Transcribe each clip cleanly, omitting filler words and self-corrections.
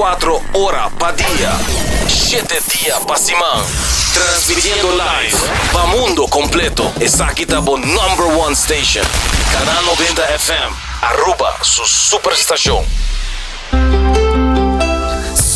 24 horas pa' día, 7 días pa' semana. Transmitiendo live pa' mundo completo. Es aquí tabo #1 station. Canal 90 FM. Aruba, su superestación.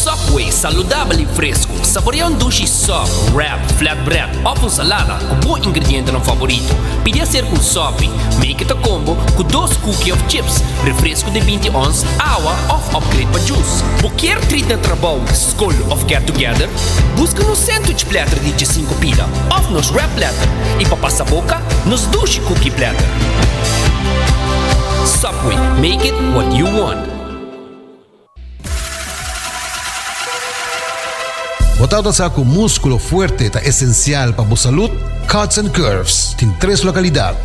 Subway, saudável e fresco. Saboreia sushi sub, wrap, flatbread ou salada com bom ingrediente no favorito. Pide ser com sopi. Make it a combo com 2 cookies of chips, refresco de 20 ons, água ou upgrade para juice. Qualquer treat na trabalho, school of get together, busca no sandwich platter de 5 pila, ou nos wrap platter. E para passar boca, nos sushi cookie platter. Subway, make it what you want. Botado sa com músculo fuerte ta esencial para a salud, Cuts and Curves tem 3 localidades.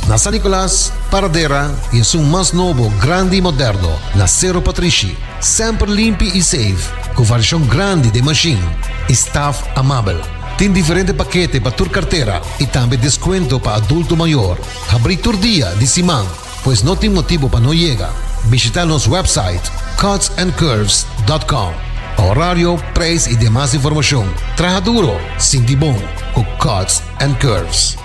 Na San Nicolás, Paradera e é um mais novo, grande e moderno, na Cerro Patrici. Sempre limpo e safe, com variação grande de machine e staff amável. Tem diferentes paquetes para tua carteira e também desconto para adulto maior. Abrir todo dia de semana, pois não tem motivo para não chegar. Visitar nosso website cutsandcurves.com. Horário, preço e demais informação. Traja duro, sinti bom, com Cuts and Curves.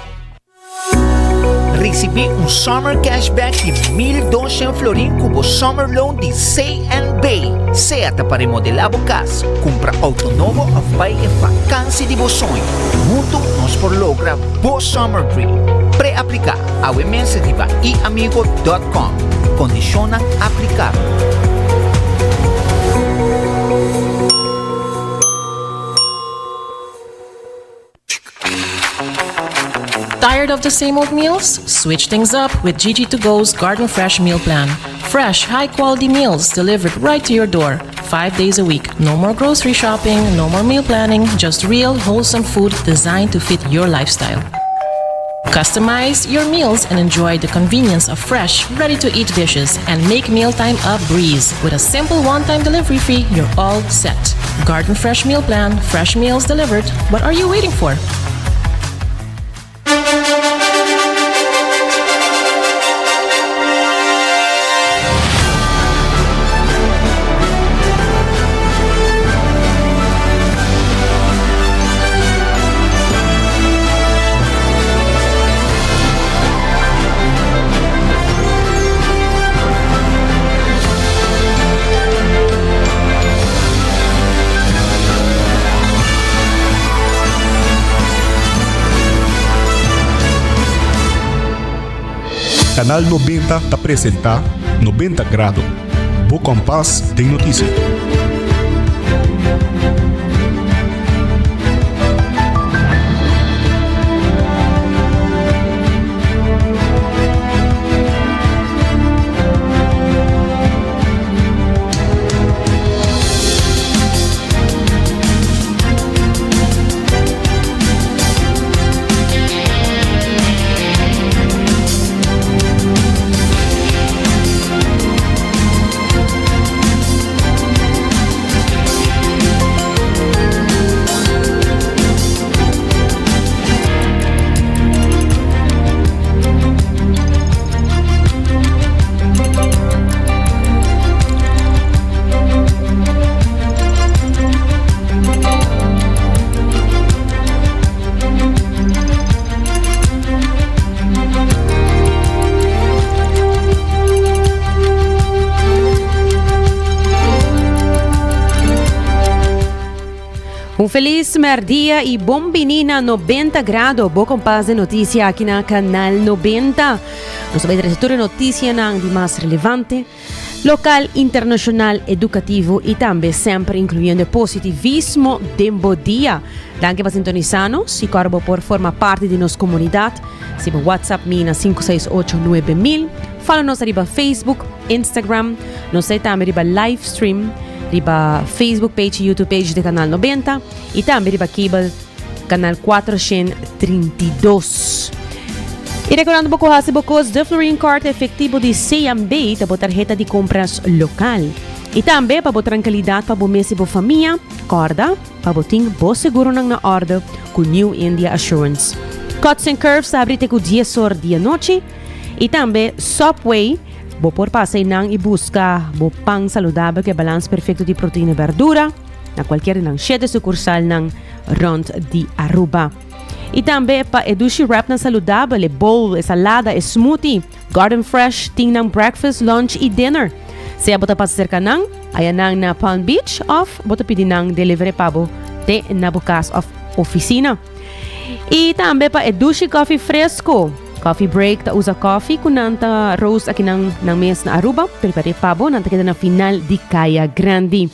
Recebi summer cashback de 1.200 florin cubo summer loan de C&B. Seata para remodelar a casa, compra auto novo ou vai em vacância de seu sonho. Junto nós por logra bo summer dream. Pré-aplicar ao e-mail riba iamigo.com. Condiciona aplicar. Tired of the same old meals? Switch things up with GG2Go's Garden Fresh Meal Plan. Fresh, high-quality meals delivered right to your door, 5 days a week. No more grocery shopping, no more meal planning, just real, wholesome food designed to fit your lifestyle. Customize your meals and enjoy the convenience of fresh, ready-to-eat dishes and make mealtime a breeze. With a simple one-time delivery fee, you're all set. Garden Fresh Meal Plan, fresh meals delivered. What are you waiting for? Canal 90 apresenta 90 Grado. Bo Compás tem notícia. Feliz merdia e bom menina 90 grado. Boa compás de notícia aqui na Canal 90. Nós vamos trazer notícia de mais relevante, local, internacional, educativo e também sempre incluindo positivismo de bom dia. Danke para sintonizarnos e corbo por formar parte de nossa comunidade. Se o WhatsApp mina 5689000. Fala-nos arriba Facebook, Instagram, nós também arriba live stream, riba Facebook page e YouTube page de Canal 90 e também riba cable Canal 432. E recordando um pouco de Florin Card efetivo de C&B para tarjeta de compras local. E também para tranquilidade para o mês e para a família, corda, para botar bom seguro na ordem com New India Assurance. Cuts and Curves abre com 10 horas da noite. E também Subway bo por pasay nang ibusca bo pang saludable que balance perfecto de proteína e verdura na qualquer ng 7 sucursal ng Rond de Aruba. E também pa edushi wrap na saludable, bowl, salada, smoothie, garden fresh, ting ng breakfast, lunch e dinner. Saya bota pa cerca ng ayan nang na Palm Beach off, bota pidi ng delivery pabo te na bukas of oficina. E também pa edushi coffee fresco. Coffee break, ta usa coffee kunanta roast aqui ng mes na Aruba, prepare pabo nanta kita na final di Kaya Grande.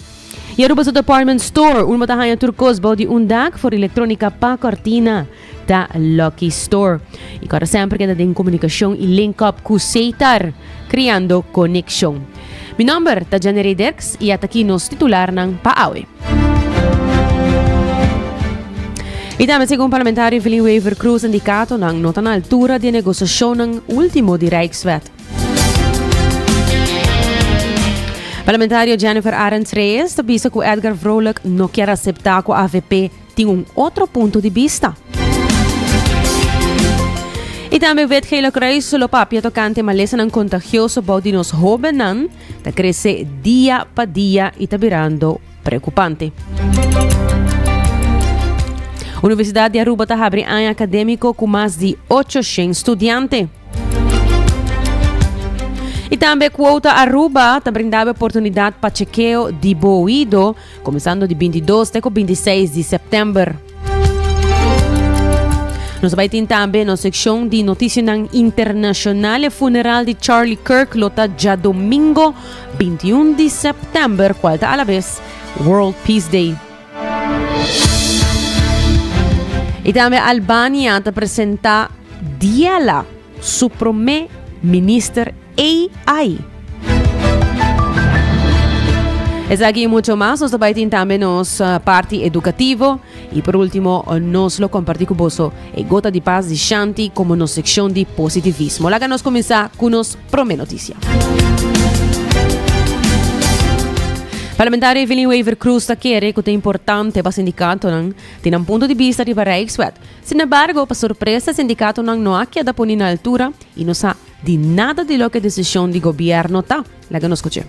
E Aruba sa department store, matahayan turcos body undak for elektronika pa cortina da Lucky Store. E para sempre kita din komunikasyon i-link up ku Seitar, criando connection. Mi number ta Janery Dex e at nos titular ng Paawi. E também segundo parlamentario Philin Wever Cruz indikato ng nota na altura di negosasyon ng ultimo di Rijkswet. Parlamentario Jennifer Arends Reyes tabisa que Edgar Vrolijk não quer aceitar que o AVP tem outro ponto de vista. E também wetgeving kruis solo papia tocante malesa ng contagioso body nos jovenan da cresce dia pa dia e tá virando preocupante. Universidade de Aruba tá abrindo ano acadêmico com mais de 800 estudiantes. E também quota Aruba está brindando oportunidade para chequeio de boído, começando de 22 até 26 de setembro. Nós vamos ter também na secção de notícias internacional e funeral de Charlie Kirk, lota já domingo, 21 de setembro, qual está a la vez World Peace Day. E também a Albânia está apresentando Diala, su primeiro ministro AI. Es aquí mucho más, nos vai también nos parte educativo y por último nos lo compartimos con vos gota de paz de Shanti como nos sección de positivismo. Laga nos comienza con nos prome noticia. Parlamentario Philin Wever Cruz quiere que es importante para el sindicato tiene un punto de vista de Rijkswet. Sin embargo, para sorpresa, el sindicato no ha quedado poner na altura y no sabe de nada de lo que decisión de gobierno está. La que nos escuche.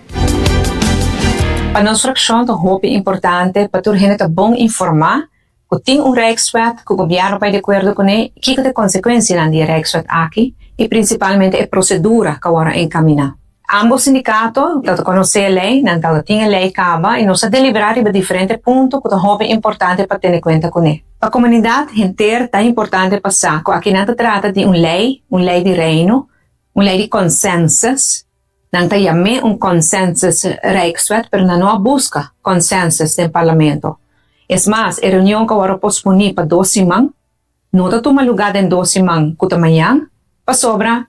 Para nossa fração, é importante para a gente bom informar que tem Rijkswet, que o governo vai de acordo com ele, que é a consequência da Rijkswet aqui e principalmente a procedura que agora encaminhar. Ambos sindicatos, que conhecem a lei, não tem a lei acaba e nós deliberar em diferentes pontos que é importante para ter em conta com ele. Para a comunidade inteira é importante passar que aqui não se trata de uma lei de reino, uma lei de consensus. Não tem consensus Rijkswet, mas não busca consensus no parlamento. É mais, a reunião que agora posponí para 2 semanas, não está tomando lugar em 2 semanas que amanhã, para sobra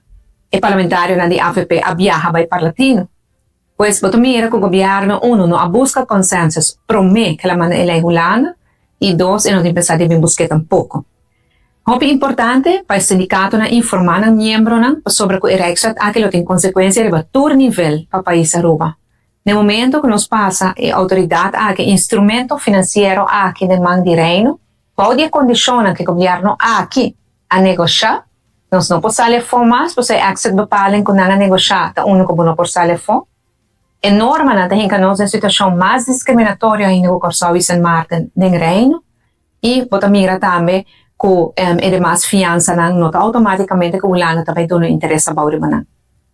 o parlamentário da AVP a viajar para o Parlatino. Pois, para mira que o governo, não busca consensus, promete que a lei é regulada, e 2, não tem pensado em buscar tampouco. É importante para o sindicato informar os membros sobre o Rijkswet que tem consequências de todo nível para o país Aruba. No momento que nos passa a autoridade que instrumento financeiro aqui de mão de reino, pode condicionar que o governo aqui a negociar. Nós não podemos fazer mais, porque a access bepalen que não negociar, tá único que não podemos fazer. É normal que nós em situação mais discriminatória ainda o Corso Vicente Martin de reino e pode mirar também que é de mais fiança não automaticamente que o lado também não interessa para o manan.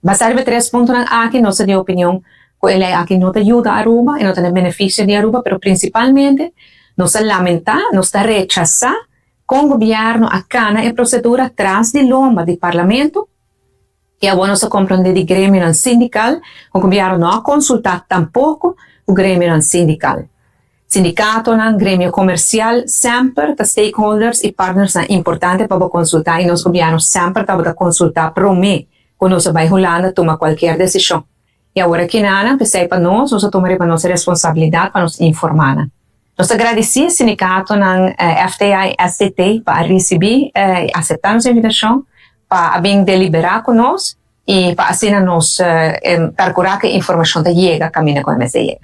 Basado em 3 pontos aqui, nossa de opinião que ele aqui não ajuda a Aruba e não tem benefício de Aruba, mas principalmente nós lamentar, nós rechazar com o governo a cana e procedura atrás de lomba do parlamento e a nós compreender de grêmio sindical, o governo não consultar tampouco o grêmio sindical. Sindicato, grêmio comercial, sempre os stakeholders e partners são importantes para consultar e nós governo sempre para consultar promete que nós vai rolando tomar qualquer decisão. E agora que nada, pensei para nós tomar para nossa responsabilidade para nos informar. Nós agradecemos ao sindicato FTI STT para receber e aceitar nossa invitação para bem deliberar conosco e para assim nós procurar que a informação chega caminho com a mesa chega.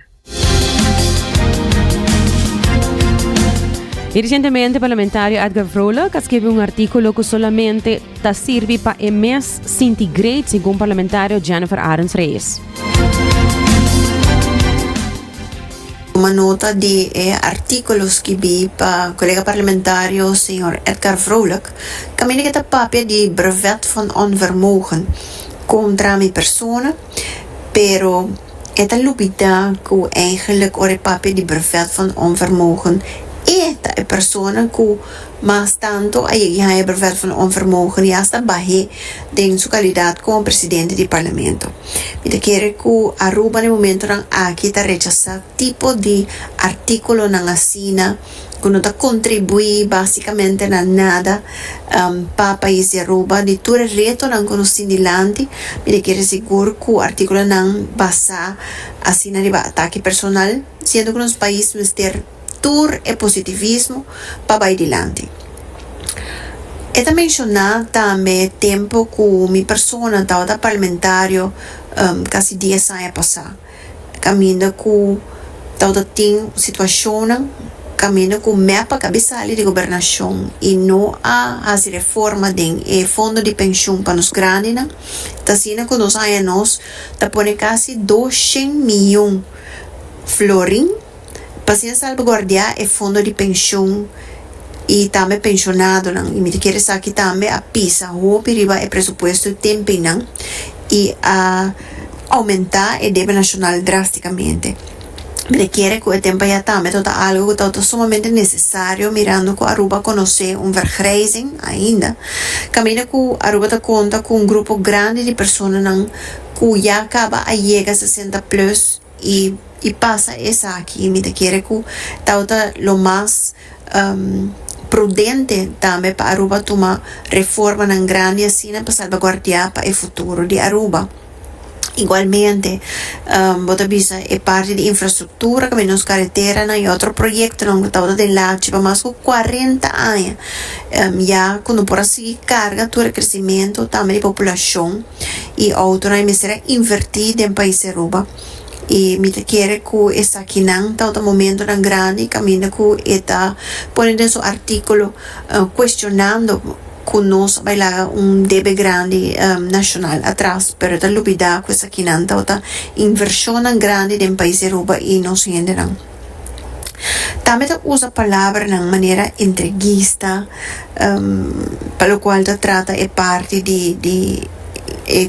Y recientemente el parlamentario Edgar Vrolijk ha escrito un artículo que solamente te sirve para el mes centigrade, según parlamentario Jennifer Arends Reyes. Uma nota de artículos que vi para colega parlamentario senhor Edgar Vrolijk, caminha que está papia de brevet van onvermogen contra mi persona, pero esta lupita que eigenlijk ore papia de brevet van onvermogen esta é persona que mas tanto aí a brevet van onvermogen e hasta baje de sua qualidade como presidente do parlamento. Me quer que Aruba no momento não aqui está rechazar tipo de artículo na assina que não está contribui basicamente na nada para o país de Aruba de todo reto não conhecido dilante. Me quer seguro que o artículo não basa assina de ataque personal, sendo que nos países mister tour e positivismo para ir adiante. E também mencionar também tempo que minha persona estava parlamentário quase 10 anos passar. Caminho que estava tendo situação, caminho que mapa cabeça de governação e não há as reforma de fundo de pensão para os grandes. Está sendo que nos anos está pondo quase 200 milhões florim para salvaguardar o fundo de pensão e também pensionado não e me quer saber que também a pisa o perigo é presupuesto tempo não e a aumentar o débito nacional drasticamente. Me quer que o tempo já também todo algo que está sumamente necessário mirando que Aruba conhecer vergrijzing ainda caminho que Aruba está conta com grupo grande de pessoas não que já acaba a chegar a 60 plus e passa essa aqui, me quer que está lo mais prudente também para Aruba tomar reforma na grande assim para salvaguardar para o futuro de Aruba. Igualmente, bota bisa é parte de infraestrutura, caminhos carretera e outro projeto não está de lá, tipo mais de 40 anos, já quando por assim carga todo o crescimento também de população e outro não será invertido em país de Aruba. E me quer que essa aqui não está no momento tão grande, caminho que está ponendo seu artículo questionando que nós vai lá débito grande nacional atrás, pero está lupida que essa aqui não está inversão grande em país de Aruba e não se entenderão. Também usa a palavra de maneira entreguista, para o qual trata é parte de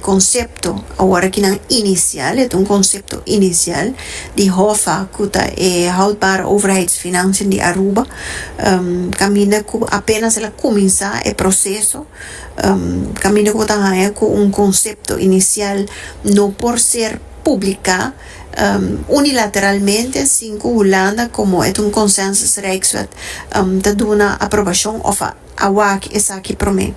concepto agora que não inicial é concepto inicial de HOFA que é houdbare overheidsfinanciën de Aruba caminha que apenas ela começar o processo caminha que também com concepto inicial não por ser publicado unilateralmente sin que Holanda como é consensus Rijkswet te dá uma aprovação of a WAC essa aqui para mim.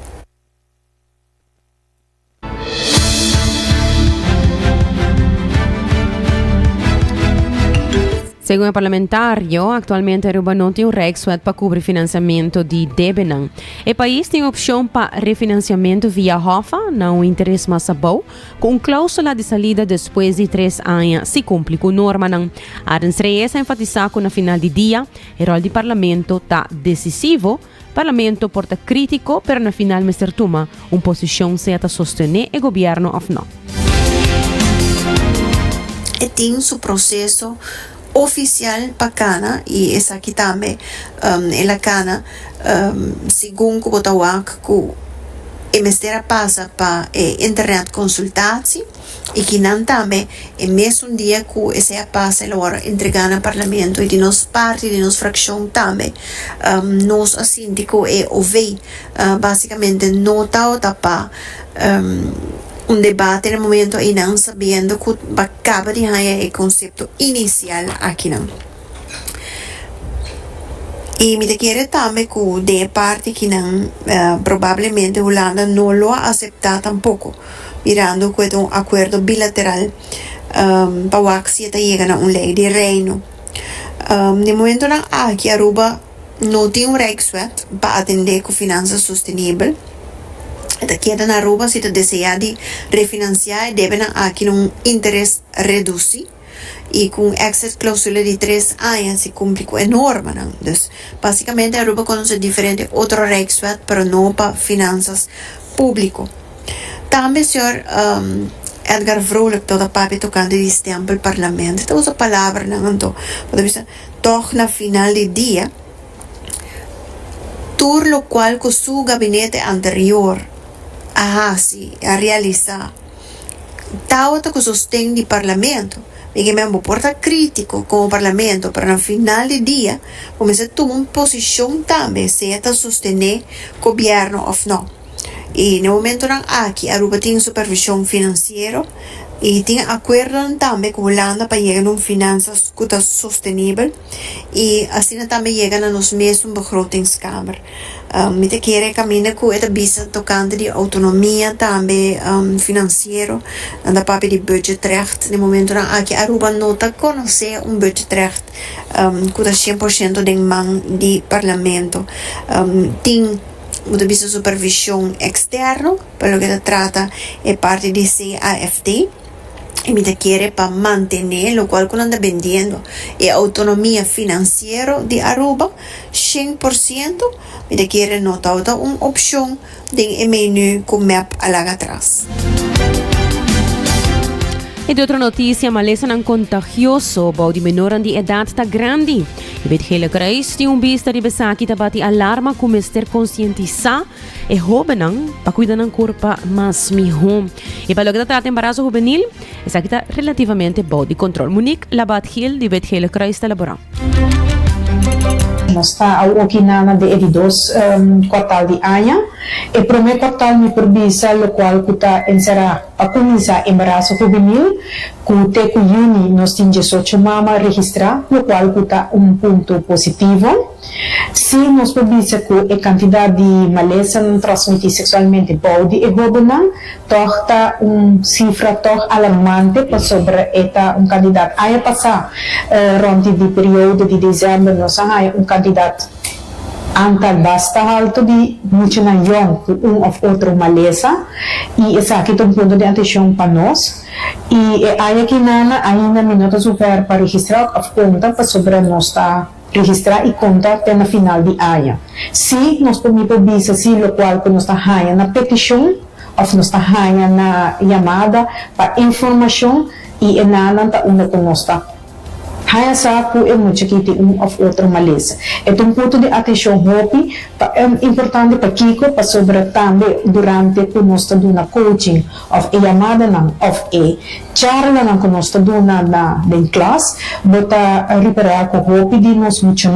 Segundo el parlamentario, actualmente Aruba no tiene un Rijkswet para cubrir financiamiento de débito. El país tiene opción para refinanciamiento vía HOFA, no interés más bajo, con cláusula de salida después de 3 años, si cumple con norma. Arends Reyes enfatizó que na final de día, el rol del parlamento está decisivo. Parlamento porta crítico, pero na final Mr. toma una posición certa sostener el gobierno o no. Tiene su proceso oficial para Cana e essa aqui também ela Cana segundo o Botawak que emestera passa para internet consultatie e que não também é mesmo dia que essa passa ela entregar no parlamento e de nos parte de nos fração também nos síndico é ouvir basicamente não está para debate no momento e não sabendo que acaba de ganhar o conceito inicial aqui não. E me quer também que de parte que não provavelmente Holanda não lo aceita tampouco, mirando que um acordo bilateral para que se chegar a uma lei de reino. No momento não aqui Aruba não tem Rijkswet para atender com finanças sustentáveis. Queda na Aruba se deseja de refinanciar deve aqui um interesse reduzido y con exit cláusula de 3 años y cumple con enorme. Entonces, básicamente Aruba conoce diferente otro Rijkswet, pero no para finanzas público. También, señor Edgar Vrolijk, toda papi tocando de stempel el parlamento. Esta usa palabra, toch na final de día, por lo cual con su gabinete anterior a realizar tauta que sostén del parlamento y que me porta crítico como parlamento, pero al final del día comienza a tomar una posición también si está sostener gobierno o no. Y en el momento aquí Aruba tiene supervisión financiera y tiene acuerdo también con Holanda para llegar a una finanzas sostenible y así también llegan a los mismos begrotingskamer. Me te quiere caminar con esta visa tocando de autonomía también financiero, anda papi de budgetrecht. En el momento aquí Aruba no conoce un budgetrecht con 100% de man de parlamento. Tiene una visa supervisión externa, pero lo que se trata es parte de CAFD. Y me quiere para mantener, lo cual cuando anda vendiendo la autonomía financiera de Aruba 100%, me quiere notar una opción de menú con map a la atrás. E de outra notícia, maleza ng contagioso, bao di menoran di edad ta grande. Ibet hele krais ti vista di besaki tabati alarma ku mister conscientizar e jovenang pacuida ng corpa mas mihom. E palo que trata embarazo juvenil, esa kita relativamente bao di control. Monique Labat Hill di bet hele krais ta laboral. Nós está ao Okinana de Evidos quartal de Anha e primeiro quartal me provisa o qual está encerrar a começar embaraço juvenil com teco Juni nós temos 18 mama registrar o qual está ponto positivo. Se nós provisa com a quantidade de maleza transmitida sexualmente pode e governar torta cifra tor alarmante para sobre esta candidato a passar ronde de período de dezembro nós há candidato antal basta alto de muito na young ou outro maleza e essa aqui tem ponto de atenção para nós e aí aqui ainda minutos super para registrar a conta para sobre nós está registrar e conta até na final de AIA. Se nós podemos se o qual que nós está na petição ou nós está na chamada para informação e nada tá uma que nós está haya sa po muito que tem of outro maleza. Então ponto de atenção hopi importante para Kiko para sobre também durante que nós está dando coaching of a chamada não of a charla não que nós está dando na classe bota reparar com hopi de nós muito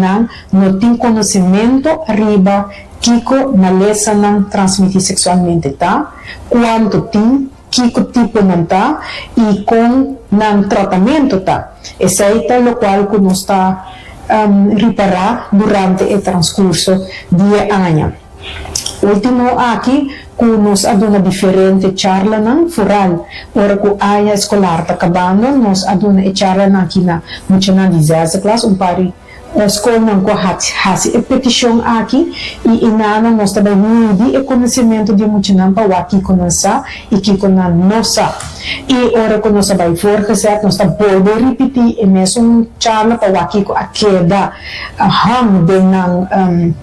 não tem conhecimento arriba Kiko maleza não transmitir sexualmente tá quanto tem que tipo não está e com não tratamento tá. Esse é o qual que nós está reparar durante o transcurso de ano. Último aqui, que nós aduna diferente charla não fural. Ora que a área escolar está acabando, nós aduna e charla aqui na muito na 10ª classe, pari escola não com a petição aqui e inana nós também mudi o conhecimento de muito não para aqui começar e que com a nossa e ora que nós vai forçar nós também pode repetir e mesmo charla para aqui com a queda de não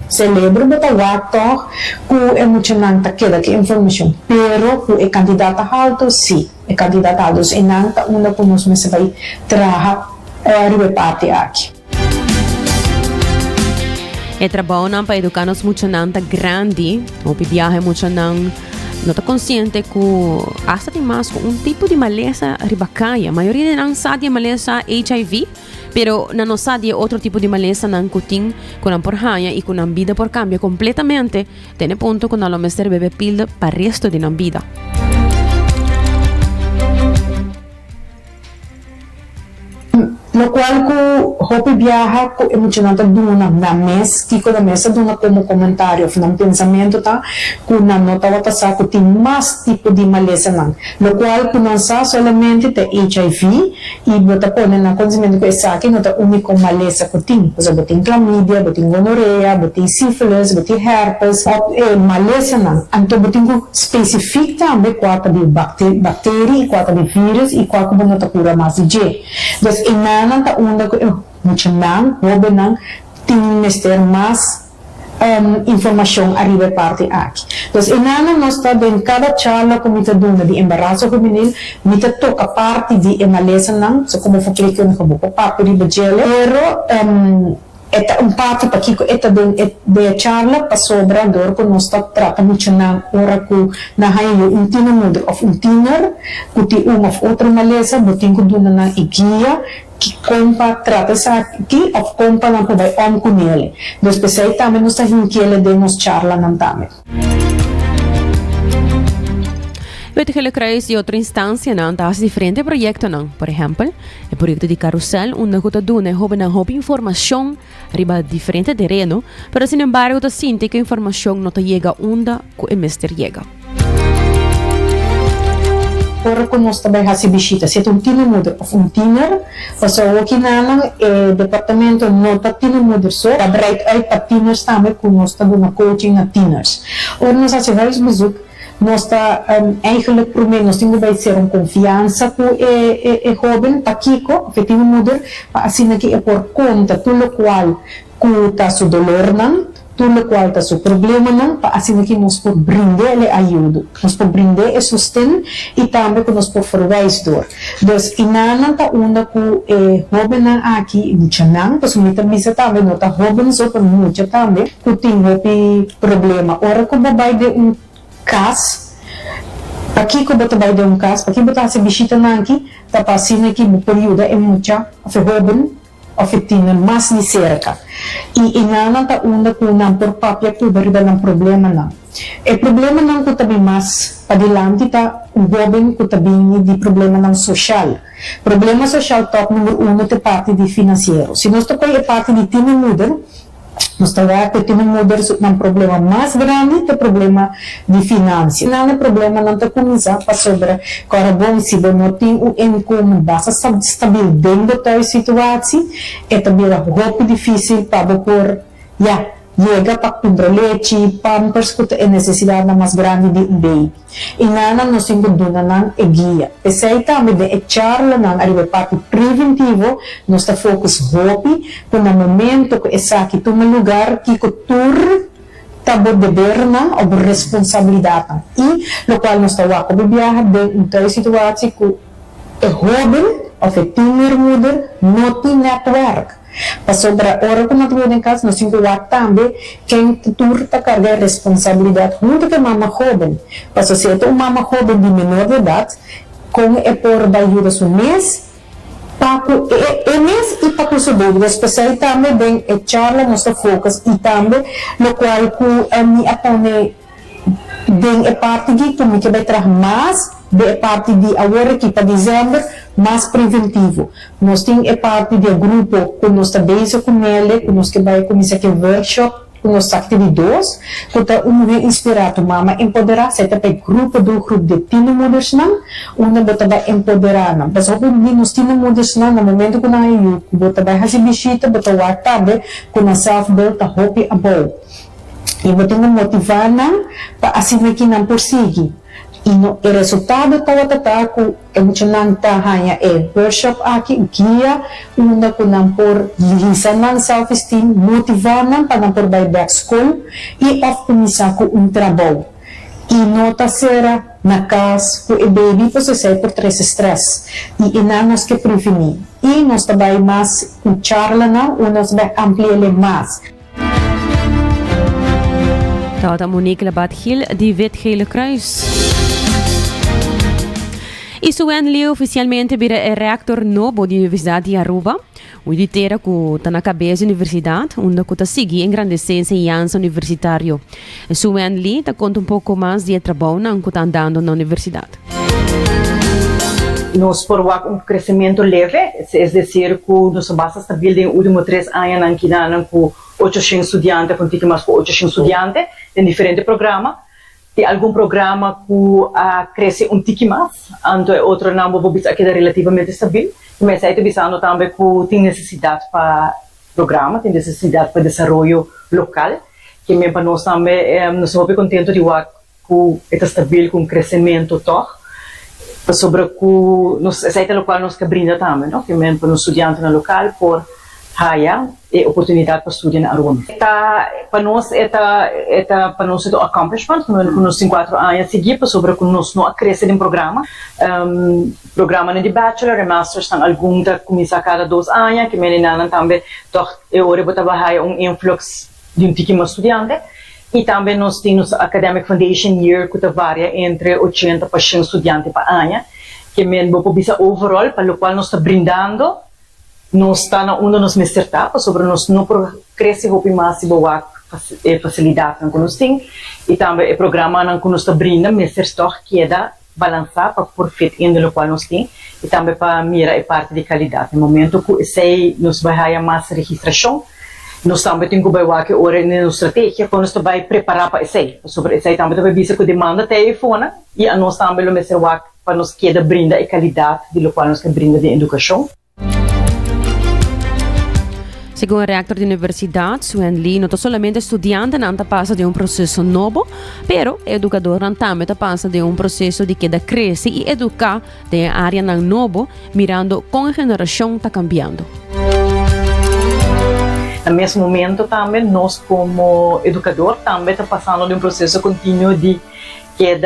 celebro para o ator com é muito não tá queda que informação pero com é candidato alto sim é candidato alto e não tá uma que nós vai trabalhar reparte aqui. E trabalho não para educar-nos muito não tá grande, ou viaja muito não está consciente que hasta tem mais tipo de maleza ribacaia. A maioria não sabe de maleza HIV, pero não sabe de outro tipo de maleza não que tem com a porraia e com a vida por cambia completamente. Tem ponto que não mestre bebe pilda para o resto de a vida. Lo qual hopi viaja ko emocionante duna na mes kiko na mesa duna como comentário ng pensamento ta kuna nota wata sa ko ti mas tipo di malesa nang lo qual kunan sa solamente te HIV e bota po na conhecimento ko esa que nota único malesa ko tin so botin chlamydia botin gonorrea botin syphilis botin herpes malesa nang anto botin ko specific tambe quata di bakteri quata di virus e quata ko nota cura mas je dus inanan ta una ko mucho nang hobe nang ting mister mas informação arriba parte aqui. Então, inana nós está em cada charla como está dando de embaraço feminino, mita toca parte de emalesa não, so como foi que eu não vou papo de bajele, pero eta parte para que eta de charla para sobrador que nós está trata muito na hora que na hayo tiner mother of tiner, que ti of outra malesa, botin ko duna na igia que compa trata-se aqui of compa não pode com ele. Depois aí também nós estamos que ele demos charla não também. Wetgele Kruis e outra instância não está diferente projeto não. Por exemplo, o projeto de carrossel onde está dando houve informação arriba diferente terreno, pero sin embargo está sinto que a informação não chega onde o emester chega. Ora que nós também recebemos se é tiner mother of tiner, passou aqui na departamento não está tiner mother só, a bright eye para tiners também que nós está dando coaching a tiners. Ora nós recebemos bezoek, nós está eigenlijk por mim nós temos que ser confiança com o jovem para Kiko, o tiner mother, para assim que é por conta tudo qual que está su dolor não tudo qual está seu problema não para assim que nós por brindar ele ajuda nós por brindar e sustento e também que nós por forweisdor dus inana ta una ku hoben na aqui muchanan pues mita bisa também nota hoben so por mucha também ku tinha problema ora ko babay de caso aqui ko babay de caso aqui bota se bisita na aqui ta pasina que o período é mucha of hoben of tiner mas ni cerca e inana ta una ku nam por papia ku bariba ng problema na e problema ng ku tabi mas padilante ta goben ku tabi di problema ng social problema social top numero 1 te parte di finansiero se nós toca é parte di tiner mother nós trabalhamos com tiner mother ng problema mais grande te problema di finanças não é problema não te começar para sobre cara bom se não tem o income basta stabil dentro da situação é também muito difícil para por chega para comprar leite, pampers, que é necessidade mais grande de baby. E nana nós temos duna nan e guia. E sei também de charla nan arriba parte preventivo, nós está focus hopi, com no momento que essa aqui toma lugar que tur tabo dever nan ou responsabilidade. E lo qual nós está wako bibiyaha de uma situação que é jovem, ou é tiner mother, não tem network. Passou para a hora que nós temos em casa, nós temos que também quem turta carga a responsabilidade junto com a mama jovem. Passou se é uma mama jovem de menor de idade, com é por da ajuda do mês, para mês e para o seu dúvidas. Depois também bem é charla nosso focus e também no qual que me apone bem é parte que me que vai trazer mais de parte de agora que para dezembro mais preventivo. Nós temos a parte de grupo que nós está bem com ele, que nós que vai começar aqui workshop, que nós está atividades, que está inspirado mama empoderar, se está grupo do grupo de tiner mothers não, onde bota vai empoderar não. Mas o nós tiner mothers não, no momento que nós eu bota vai fazer bichita, bota o tarde, que nós self build a hope above. E bota motivar não, para assim que não perseguir. E o resultado está com o muchananta hanya workshop aqui guia una ko nang por lisan ng self-esteem motivar nang para por by back school e optimizar ko trabalho e nota será na casa ko baby po sa por tres stress e inanos que prevenir e nós também mais charla na unos vai ampliar mais. Tata Monique Labat-Gil, die Wetgele Kruis. E Suenli oficialmente vira o rector novo da Universidade de Aruba. O editera que está na cabeça da universidade, onde está seguindo engrandecer a ciência universitária. Suenli está conta pouco mais de trabalho que está andando na universidade. nos porwak crecimiento leve, es decir, que nos base stabil en últimos 3 años en Kinanan con 800 estudiantes, con más con 800 estudiantes en diferentes programas. De algún programa que crece tiki más, entonces otro número queda relativamente stabil. Mas aí visando também que tem necessidade para programa, tem necessidade para desenvolvimento local, que mesmo para nós também nos vamos contente de ver que está stabil com crescimento toch, sobre que nos aceita local nos que brinda também, não? Que mesmo para os estudantes no local por haya oportunidade para estudar na Aruba. Para nós para nós é accomplishment, nos 4 anos seguidos, sobre que nós não cresce em programa, programa de bachelor e master estão algum da começar cada 2 anos, que menina também toch hora para trabalhar influx de tipo de estudante, e também nós temos academic foundation year que varia entre 80 para 100 estudantes por ano, que mesmo para bisa overall, para o qual nós está brindando nós está na onde nos mestertamos sobre nós não cresce o mais e boa facilidade que nós temos e também o programa que nós está brindando mestertor que é da balançar para por fit indo no qual nós temos e também para mirar a parte de qualidade no momento que sei nos vai ter mais registração nós também temos que ver que hora na estratégia quando nós vai preparar para esse sobre esse também vai ver que demanda telefone e a nós também o mestre para nós queda brinda a qualidade de qual nós que brinda de educação. Segundo o rector da universidade, Suen Lee, não somente estudante não passa de processo novo, pero educador também passa de processo de que cresce e educar de área novo, mirando como a geração está cambiando. No mesmo momento também, nós como educador também está passando de processo contínuo de que é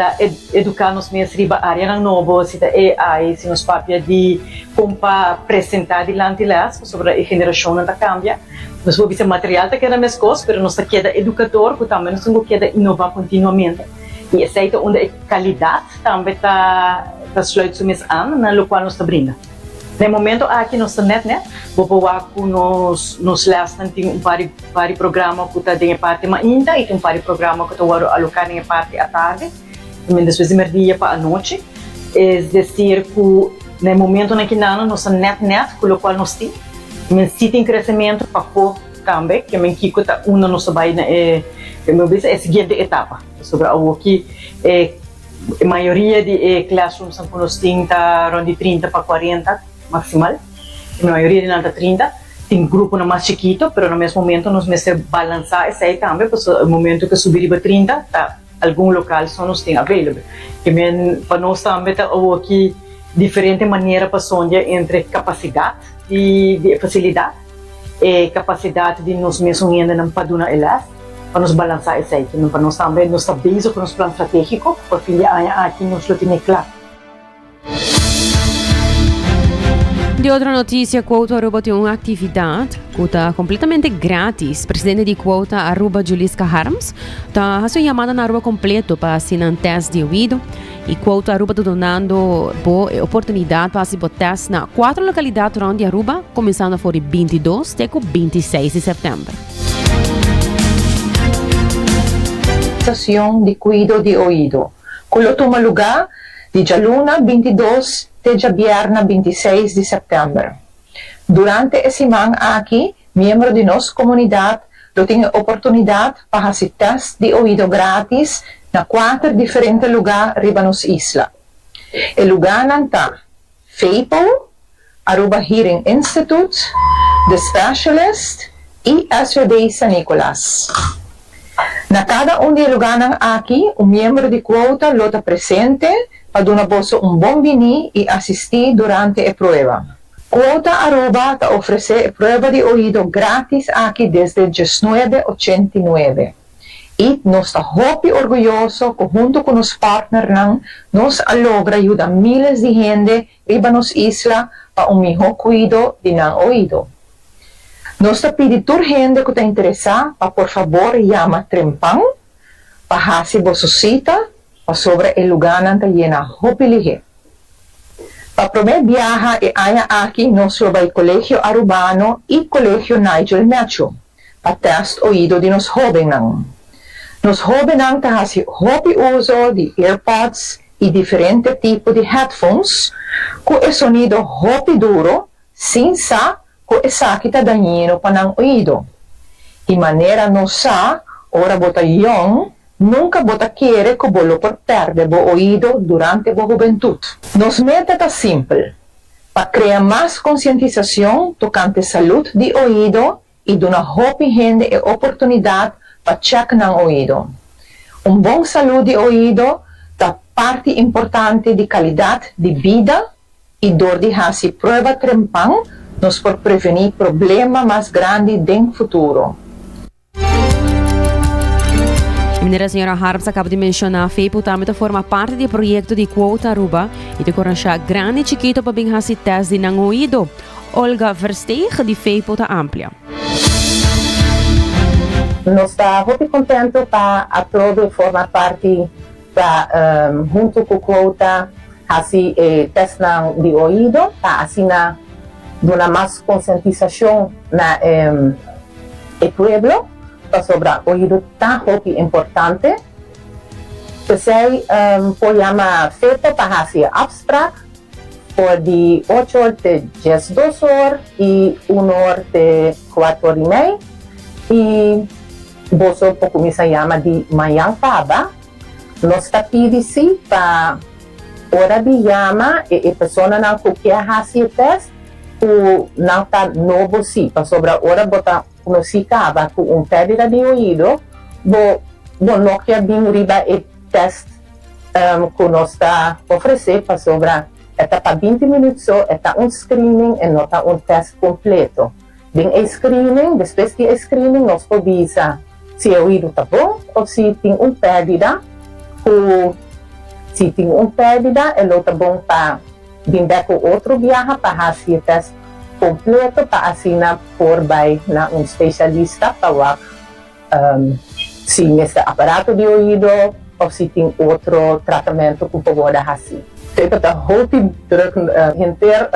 educar nos mesmos área nova, se é AI, se nos papia de como apresentar diante delas sobre a geração que cambia. Nós vamos ver material que é a mesma coisa, mas nós queda educador que também nós temos que inovar continuamente. E aceita onde a qualidade também está sluit mesmo ano, na qual nós está brincando. No momento aqui nós net, vou falar que nos lesson tem vários programas que está em parte ainda e tem vários programas que estão alocados em parte à tarde, também depois de meio-dia para a noite. É decir, que no momento na que nós net, com o qual nós temos, mas se tem crescimento para pôr também, que é que está nós vai na a seguinte etapa, sobre o que a maioria de classrooms que nós temos está de 30 para 40 maximal, a maioria de nada 30, tem grupo mais chiquito, mas no mesmo momento nós mesmo balançar esse aí também, porque no momento que subir para 30, tá, algum local só nós tem available. E para nós também tá aqui diferente maneira para sonhar entre capacidade de facilidade e capacidade de nós mesmos ainda não paduna elas, para nos balançar esse aí, para nós também nós está bem com os planos estratégicos, para filha aqui nós lo tem claro. De outra notícia, Quota Aruba tem uma atividade que está completamente grátis. Presidente de Quota Aruba, Julisca Harms, está fazendo chamada na Aruba completo para assinar um teste de ouvido. E Quota Aruba está dando boa oportunidade para fazer teste na 4 localidades durante Aruba, começando por 22 até 26 de setembro. Estação de cuidado de ouvido. Culo toma lugar de Jaluna 22 até viernes 26 de setembro. Durante esse semana aqui, membros de nossa comunidade têm oportunidade para fazer teste de ouvido grátis na 4 diferentes lugares riba nos isla. O lugar está FAPO, Aruba Hearing Institute, The Specialist e SOD San Nicolas. Na cada de lugares aqui, membro de Quota está presente para dar bom bini e assistir durante a prova. Quota Aruba oferece a prova de ouvido grátis aqui desde 1989. E nós estamos muito orgulhosos que junto com os partners nós logra ajudar miles de gente riba nos isla para melhor cuidado de ouvido. Nós pedimos a gente que está interessada para, por favor, chama Trempang para fazer a cita sobre o lugar que está hopilihe. Para prometer viajar e aya aqui, nós vamos ao Colégio Arubano e Colégio Nigel Metro para teste ouvido de nos jovens. Nos jovens fazem hopi uso de AirPods e diferentes tipos de headphones com o sonido hopi duro, sem sa com essa que está dañino para o ouvido. De maneira não sa, ora bota young, nunca bota querer que bolo por perder o ouvido durante a juventude. Nos meta simples, para criar mais conscientização tocante saúde de ouvido e dar hopi gente a oportunidade para checar no ouvido. Bom saúde de ouvido é parte importante de qualidade de vida e dor de fazer prova trempang nos por prevenir problemas mais grandes no futuro. A senhora Harms acaba de mencionar que FEIPO também forma parte do projeto de Quota Aruba e de corranja grande e chiquito para bem fazer teste de não ouído. Olga Versteeg, de FEIPO está amplia. Nós estamos muito contentes para aprovar formar parte junto com a Quota fazer teste de ouído, para assim dar mais conscientização no pueblo sobre o ouído tão importante. Você pode chamar FEIPO para fazer abstract por de 8 horas de 12 horas e 1 hora de 4 horas e meia. E você pode começar a chamar de manhã para nós está pedindo para hora de chama e a pessoa não quer fazer teste ou não está novo sim, para sobre a hora botar conhecer com perda de ouvido, não quer vir riba e teste que nós está oferecendo para sobre para 20 minutos só, screening e não está teste completo. Bem, screening, depois de screening, nós podemos se o ouvido está bom ou se tem perda. Se tem perda, ele está bom para vir com outro viagem para fazer teste completo para assinar por na especialista para se nesse aparato de ouvido ou se tem outro tratamento que pode fazer. Então, a hope inteiro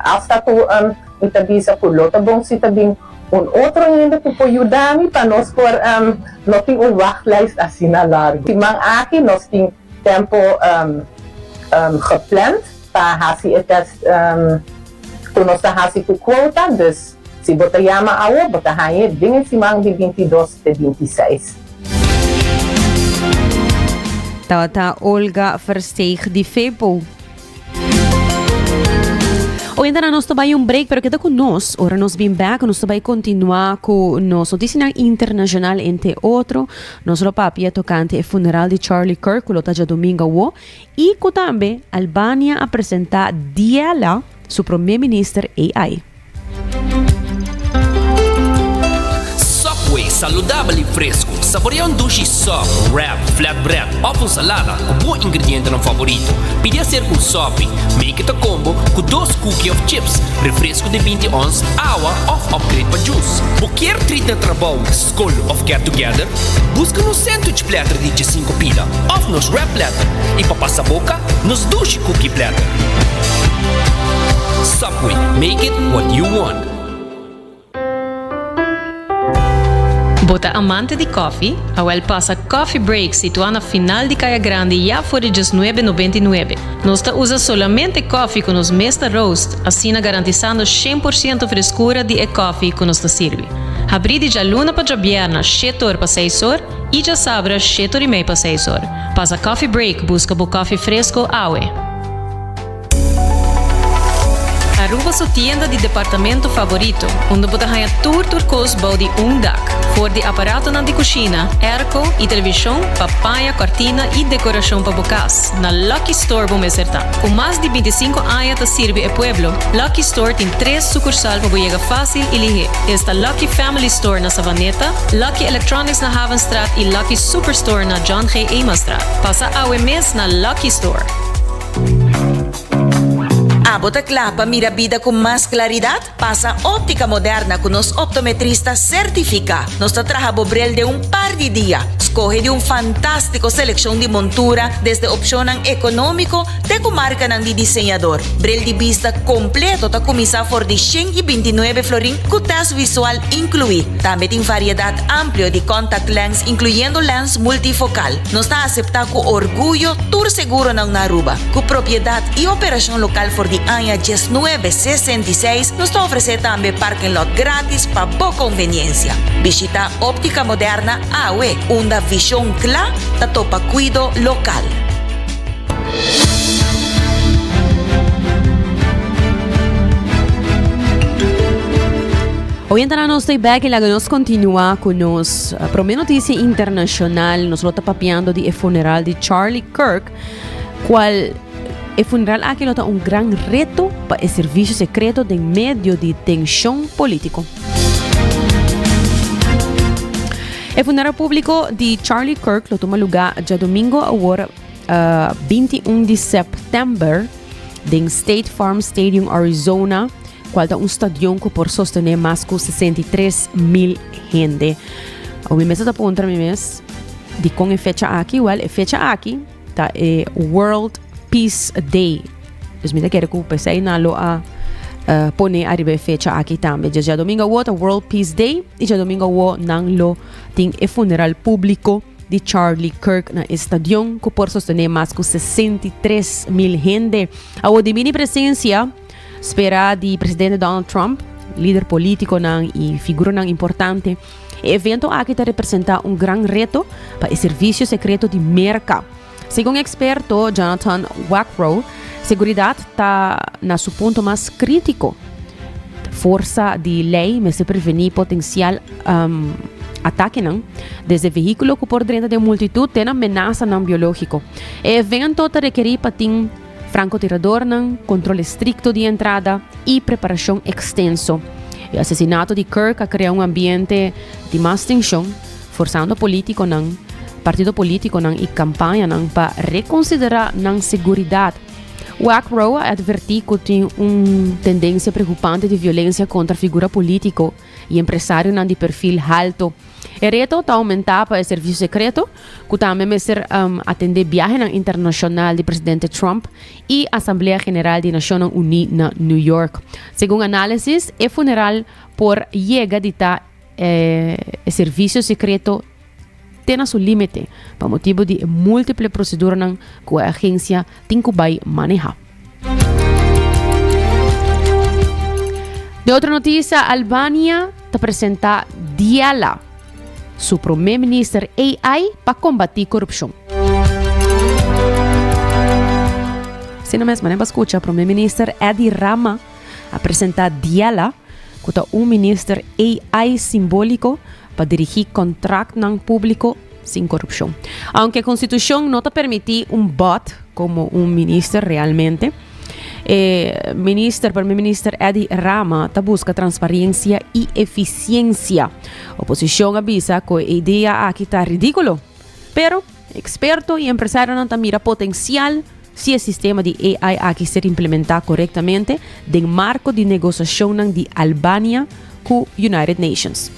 hasta tu itabisa por lota bom se também outro ainda que pode ajudar-me para nós por não ter wachtlijst assim na largo. Se man aqui nós tem tempo gepland para fazer teste quando nós está fazendo com quota, dus se você chama a outra, você vai bem em cima de 22 de 26. Tá Olga Versteeg de FEIPO. Hoje ainda nós tomamos break, pero queda com nós. Ora nós vem back, nós vamos continuar com nosso notícia internacional entre outro. Nós lo papia tocante o funeral de Charlie Kirk, que está domingo e que também Albânia apresenta Diela, su primeiro-ministro AI. Subway saudável e fresco. Saboreia dushi soft, wrap, flatbread, ou salada com bom ingrediente no favorito. Pide ser com sopi, make it a combo com 2 cookies of chips, refresco de 20 ons, água ou upgrade para juice. Qualquer treat de trabalho, school of get together, busca no sandwich platter de 5 pila, ou nos wrap platter, e para passar boca, nos dushi cookie platter. Subway, make it what you want. Bota amante de coffee, a passa Coffee Break situada na final de Caia Grande já por $19,99. Nós usa solamente coffee com os mesta roast, assim garantizando 100% frescura de coffee que nos serve. Abri de jaluna para jabierna 7 horas para 6 horas e já sabra 7 horas e meia para 6 horas. Passa Coffee Break, busca o coffee fresco aue. Aruba sua tienda de departamento favorito, onde você ganha turcos body dak, for de aparato de cozinha, airco e televisão, papaya, cortina e decoração para bocas. Na Lucky Store vamos acertar. Com mais de 25 anos de servir ao pueblo, Lucky Store tem 3 sucursais para chegar fácil e ligeiro. Está Lucky Family Store na Savaneta, Lucky Electronics na Havenstraat e Lucky Superstore na John G. Emastraat. Passa ao mês na Lucky Store. Abot a clapa mira vida con más claridad? Pasa óptica moderna con los optometristas certifica. Nos trabaja bobrel de un par de días. Escoge de un fantástico selección de montura desde opción económico de comarca de diseñador. Brel de vista completo ta comisa for de 129 florin con test visual incluido. También tiene variedad amplia de contact lens incluyendo lens multifocal. Nos está aceptado con orgullo tour seguro en Aruba. Con propiedad y operación local for de año 1966 nos está ofrece también parking lot gratis para boa conveniencia. Visita Óptica Moderna AWE, una visión clara ta topa cuido local. Hoy entramos nos estoy back y la que nos continúa con nos promé noticia internacional. Nos lo está papiando de el funeral de Charlie Kirk, cual el funeral aquí lo está un gran reto para el servicio secreto de medio de tensión político. El funeral público de Charlie Kirk lo toma lugar ya domingo ahora 21 de septiembre en State Farm Stadium, Arizona, cual da un estadio que por sostener más de 63,000 gente. O mi mesa está apunta mi mes de con fecha aquí, igual fecha aquí está World Peace Day. Dus mira que recupera na lo a pone arriba fecha aqui também. Já domingo o World Peace Day e já domingo o nang lo tem o funeral público de Charlie Kirk na estadio que por sostener mais de 63,000 gente. A de mini presença espera de presidente Donald Trump, líder político e figura importante. O evento aqui está representa gran reto para o serviço secreto de merca. Segundo o experto Jonathan Wackrow, seguridad está na su punto más crítico. Força de lei me se prevenir potencial ataque desde vehículo que por dentro de multitud tem amenaza biológico. O evento te requerir para ter francotirador, controle estricto de entrada e preparação extenso. O assassinato de Kirk cria ambiente de mais tensão, forçando político partido político e campanha para reconsiderar segurança. Wackrow advertiu que tem uma tendência preocupante de violência contra a figura política e empresário de perfil alto. O reto está aumentar para o serviço secreto, que também vai ser atender viagem internacional do presidente Trump e a Assembleia Geral das Nações Unidas na New York. Segundo análises, o funeral por chega de o serviço secreto tem seu limite, por motivo de múltiplas proceduras que a agência tem que manejar. De outra notícia, Albânia está apresentando Diala, seu primeiro-ministro AI para combater corrupção. Se não mesmo, para escutar, o primeiro-ministro Edi Rama apresentar Diala, que é ministro AI simbólico para dirigir contrato público sem corrupção. Aunque a Constituição não te permite bot como ministro realmente, primeiro-ministro Edi Rama busca transparência e eficiência. A oposição avisa que a ideia aqui está ridículo, pero experto e empresário não mira potencial se o sistema de AI aqui ser implementado corretamente dentro do marco de negociação de Albânia com United Nations.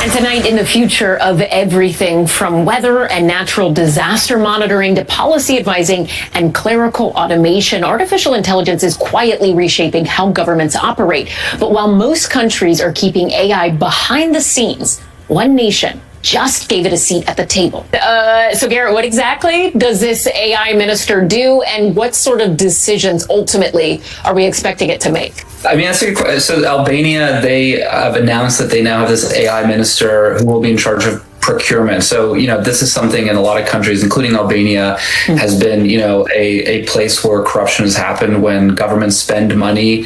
And tonight, in the future of everything from weather and natural disaster monitoring to policy advising and clerical automation, artificial intelligence is quietly reshaping how governments operate. But while most countries are keeping AI behind the scenes, one nation just gave it a seat at the table. So Garrett, what exactly does this AI minister do, and what sort of decisions ultimately are we expecting it to make? I mean, that's a good question. So Albania, they have announced that they now have this AI minister who will be in charge of procurement. So, this is something in a lot of countries, including Albania, has been, a place where corruption has happened when governments spend money.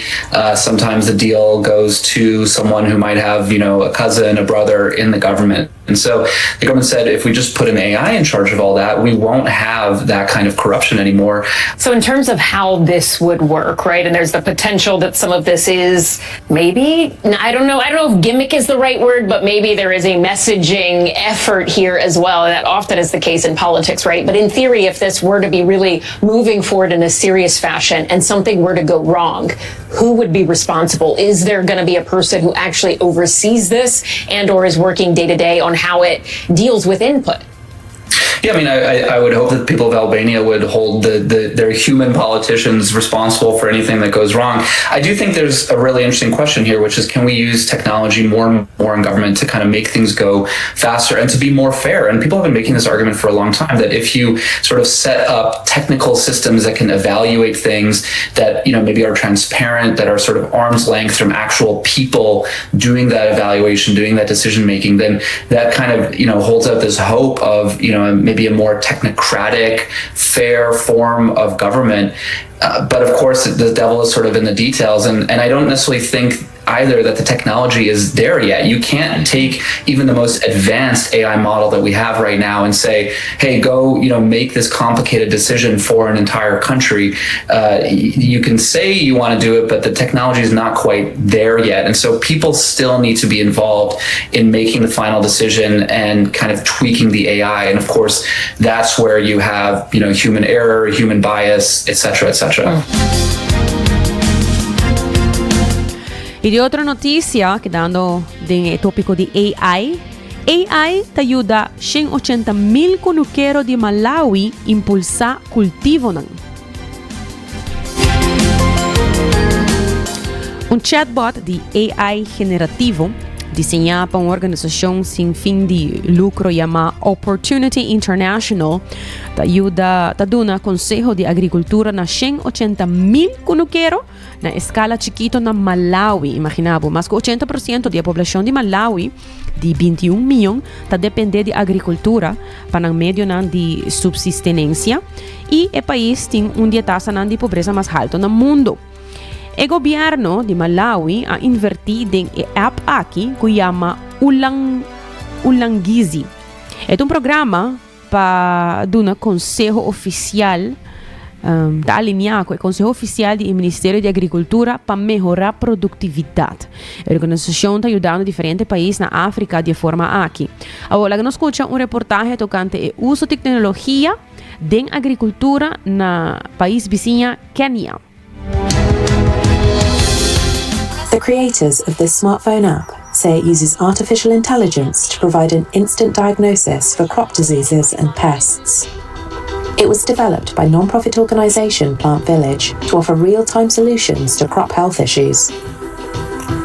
Sometimes the deal goes to someone who might have, a cousin, a brother in the government. And so the government said, if we just put an AI in charge of all that, we won't have that kind of corruption anymore. So in terms of how this would work, right? And there's the potential that some of this is maybe, I don't know if gimmick is the right word, but maybe there is a messaging effort here as well. That often is the case in politics, right? But in theory, if this were to be really moving forward in a serious fashion and something were to go wrong, who would be responsible? Is there going to be a person who actually oversees this and or is working day to day on how it deals with input? Yeah, I mean, I would hope that the people of Albania would hold their human politicians responsible for anything that goes wrong. I do think there's a really interesting question here, which is, can we use technology more and more in government to kind of make things go faster and to be more fair? And people have been making this argument for a long time, that if you sort of set up technical systems that can evaluate things that, you know, maybe are transparent, that are sort of arm's length from actual people doing that evaluation, doing that decision making, then that kind of, you know, holds out this hope of, you know, maybe a more technocratic, fair form of government. But of course, the devil is sort of in the details. And I don't necessarily think either that the technology is there yet. You can't take even the most advanced AI model that we have right now and say, hey, go, you know, make this complicated decision for an entire country. You can say you want to do it, but the technology is not quite there yet. And so people still need to be involved in making the final decision and kind of tweaking the AI. And of course, that's where you have, you know, human error, human bias, et cetera, et cetera. Y de otra noticia, quedando en el tópico de AI te ayuda 180,000 conuqueros de Malawi impulsar cultivo. Un chatbot de AI generativo diseñado por una organización sin fin de lucro llamada Opportunity International te ayuda, te da consejo de agricultura na 180,000 conuqueros na escala chiquito na Malawi. Imaginamos, más que 80% de la población de Malawi, de 21 millones, depende de agricultura para medio de subsistencia, y el país tiene una tasa de pobreza más alta en el mundo. El gobierno de Malawi ha invertido en app aquí que se llama Ulangizi. Es un programa para dar un consejo oficial, está alineado con el Consejo Oficial del Ministerio de Agricultura para mejorar productividad. La organización está ayudando a diferentes países en África de forma aquí. Ahora, nos escucha un reportaje tocante el uso de tecnología de agricultura en el país vecino Kenia. The creators of this smartphone app say it uses artificial intelligence to provide an instant diagnosis for crop diseases and pests. It was developed by non-profit organisation Plant Village to offer real-time solutions to crop health issues.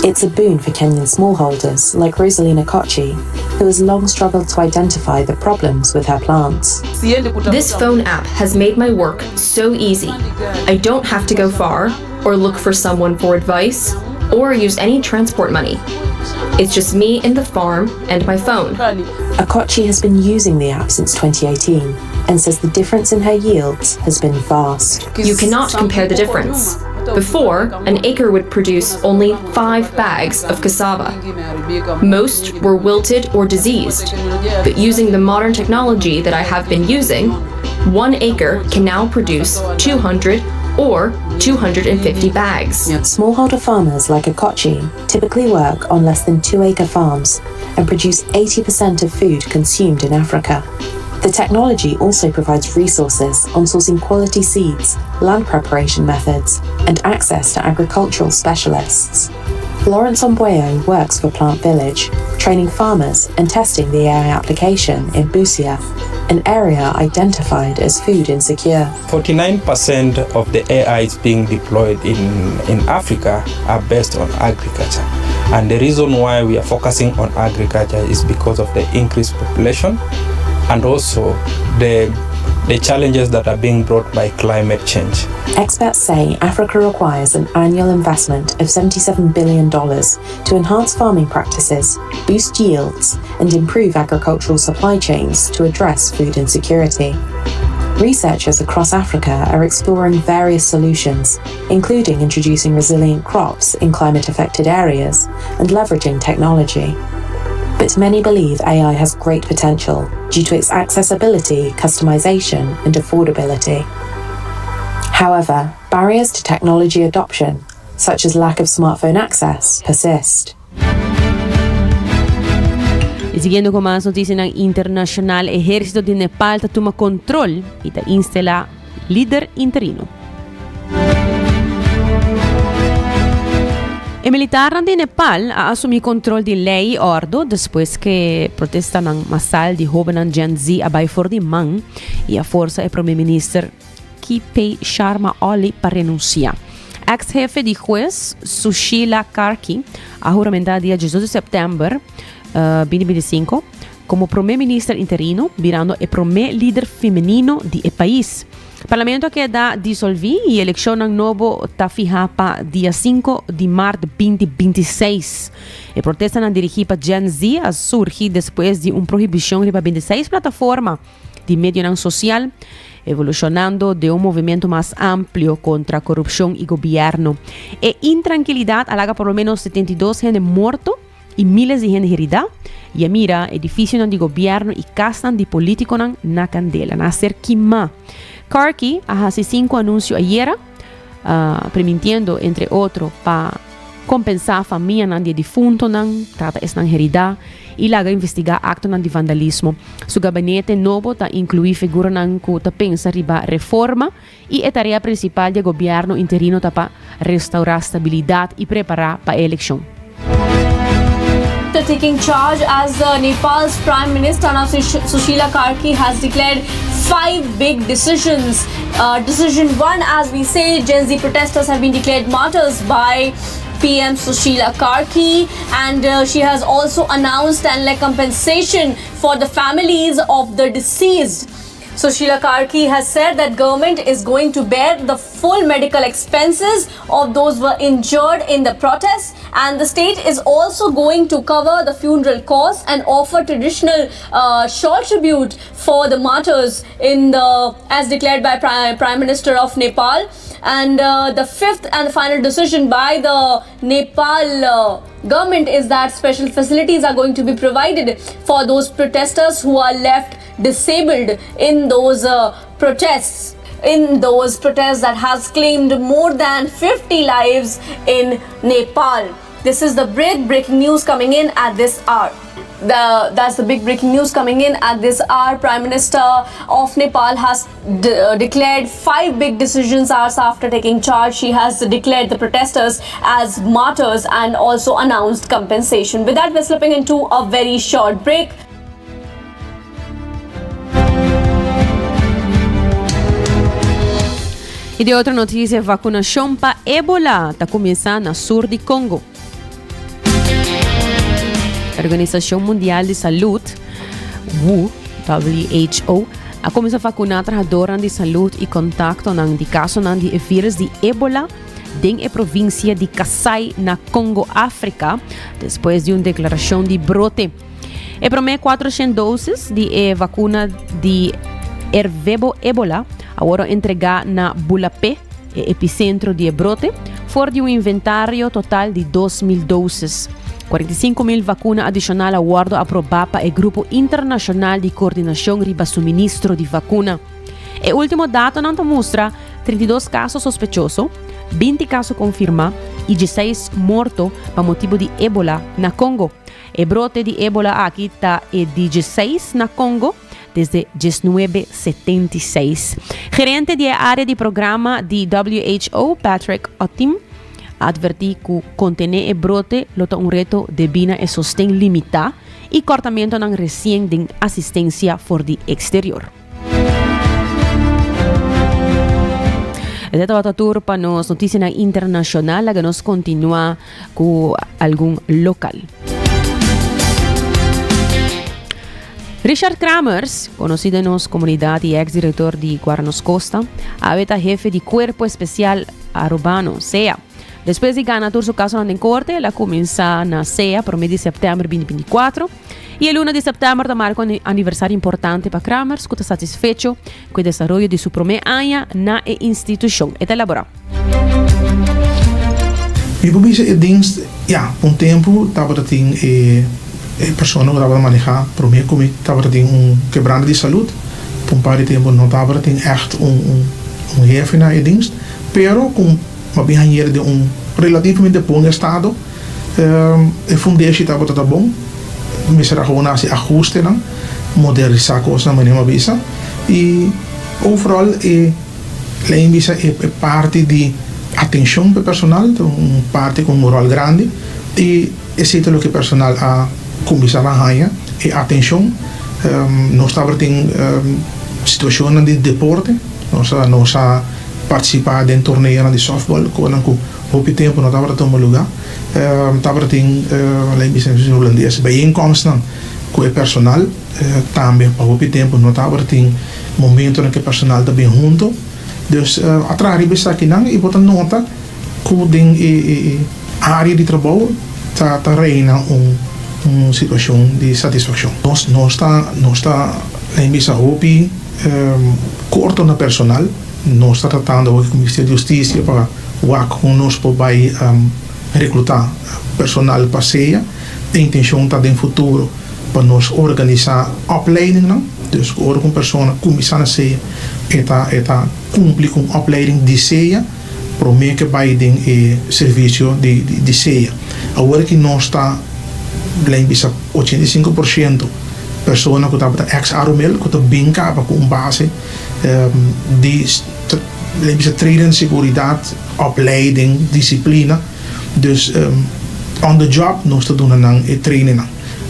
It's a boon for Kenyan smallholders like Rosalina Kochi, who has long struggled to identify the problems with her plants. This phone app has made my work so easy. I don't have to go far or look for someone for advice or use any transport money. It's just me and the farm and my phone. Akochi has been using the app since 2018 and says the difference in her yields has been vast. You cannot compare the difference. Before, an acre would produce only 5 bags of cassava. Most were wilted or diseased, but using the modern technology that I have been using, 1 acre can now produce 200 or 250 bags. Smallholder farmers like Akochi typically work on less than 2-acre farms and produce 80% of food consumed in Africa. The technology also provides resources on sourcing quality seeds, land preparation methods, and access to agricultural specialists. Lawrence Ombueo works for Plant Village, training farmers and testing the AI application in Busia, an area identified as food insecure. 49% of the AIs being deployed in Africa are based on agriculture. And the reason why we are focusing on agriculture is because of the increased population and also the challenges that are being brought by climate change. Experts say Africa requires an annual investment of $77 billion to enhance farming practices, boost yields, and improve agricultural supply chains to address food insecurity. Researchers across Africa are exploring various solutions, including introducing resilient crops in climate-affected areas and leveraging technology. But many believe AI has great potential due to its accessibility, customization, and affordability. However, barriers to technology adoption, such as lack of smartphone access, persist. Y siguiendo con más noticias internacional, ejército de Nepal toma control y instala líder interino. El militar de Nepal ha asumido control de ley y orden después que protestan masal de jóvenes Gen Z a for de man y a fuerza el primer ministro K.P. Sharma Oli para renunciar. Ex jefe de juez Sushila Karki ha juramentado el día 18 de septiembre 2025 como primer ministro interino, virando el primer líder femenino del país. El Parlamento queda disolvido y elección nuevo está fijada para día 5 de marzo de 2026. La protesta dirigida para Gen Z surge después de una prohibición de 26 plataformas de medio social, evolucionando de un movimiento más amplio contra corrupción y gobierno. E intranquilidad halaga por lo menos 72 gente muertos y miles de gente herida. Y mira, edificios de gobierno y casas de políticos na candela, na ser quimá. Karki hace 5 anuncios ayer, permitiendo, entre otros, para compensar a familia de difuntos, trata esta herida y la investigar actos de vandalismo. Su gabinete nuevo incluye figuras que pensa riba reforma y la tarea principal del gobierno interino para restaurar estabilidad y preparar para la elección. After taking charge as Nepal's Prime Minister, Sushila Karki has declared 5 big decisions. Decision 1, as we say, Gen Z protesters have been declared martyrs by PM Sushila Karki, and she has also announced an compensation for the families of the deceased. Sushila Karki has said that government is going to bear the full medical expenses of those who were injured in the protests, and the state is also going to cover the funeral costs and offer traditional short tribute for the martyrs as declared by Prime Minister of Nepal. And the fifth and final decision by the Nepal government is that special facilities are going to be provided for those protesters who are left disabled in those protests. In those protests that has claimed more than 50 lives in Nepal. This is the breaking news coming in at this hour. That's the big breaking news coming in at this hour. Prime Minister of Nepal has declared 5 big decisions hours after taking charge. She has declared the protesters as martyrs and also announced compensation. With that, we're slipping into a very short break. Y de otra noticia, vacunación para ébola está comenzando en el sur de Congo. La Organización Mundial de Salud, WHO, ha comenzado a vacunar trabajadores de salud y contacto de casos de virus de ébola en la provincia de Kasai, na Congo, África, después de una declaración de brote. El primer 400 dosis de vacuna de Ervebo ébola agora entregar na Bulapé, epicentro de brote, fora de um inventário total de 2.000 doses. 45.000 vacunas adicionais aguardo aprovar para o Grupo Internacional de Coordenação riba suministro de vacuna. O último dado não mostra 32 casos sospechosos, 20 casos confirmados e 16 mortos por motivo de ébola na Congo. O brote de ébola aqui está de 16 na Congo, desde 1976. Gerente de área de programa de WHO, Patrick Otim, advertiu que contener o brote lota um reto de bina e sostém limitado e cortamento não recém de assistência for de exterior. Esta é a tour para as notícias internacionais, que nos continua com algum local. Richard Kramers, conocido en la comunidad y ex-director de Guaranos Costa, ahora jefe de Cuerpo Especial Urbano, CEA. Después de ganar su caso en corte, la comienza en CEA por mes de septiembre 2024. Y el 1 de septiembre marca un aniversario importante para Kramers, que está satisfecho con el desarrollo de su primer año en la institución. Esta labora. Mi publice dienst, ja, un tempo, estava persona que estava a manejar, para mim, como estava tendo quebrando de saúde, por um par de tempo não estava tendo echt jefe na dienst, pero com uma behandeira de relativamente bom estado, a fundação estava bom, misera gewoon als ajuste dan modernizar cosas na manera visa e overal lei visa é parte de atenção para personal, parte com moral grande e esse é o que personal a começar a ganhar é atenção. Nós estamos em situações de deporte, nós participar de torneio de softball quando op tempo não estava a lugar, estava em lei visa holandês bijeenkomsten com o personal também para op tempo não estava em momento em que o personal está bem junto. Dus atrás de aqui não e botar nota que a área de trabalho está reina situação de satisfação. Nós está em visa hopi corto na personal, nós está tratando com o Ministério da Justiça para o nós vai recrutar personal para ceia. A intenção está no futuro para nós organizar opleiding não. Dus hoor com pessoa começar a ceia eta cumprir com opleiding de ceia para mim que vai ter serviço de ceia. Agora que nós está bem bisa 85% pessoa que está ex-arumel que está bem capa com base de bem bisa training seguridade opleiding disciplina dus on the job nós está dando e training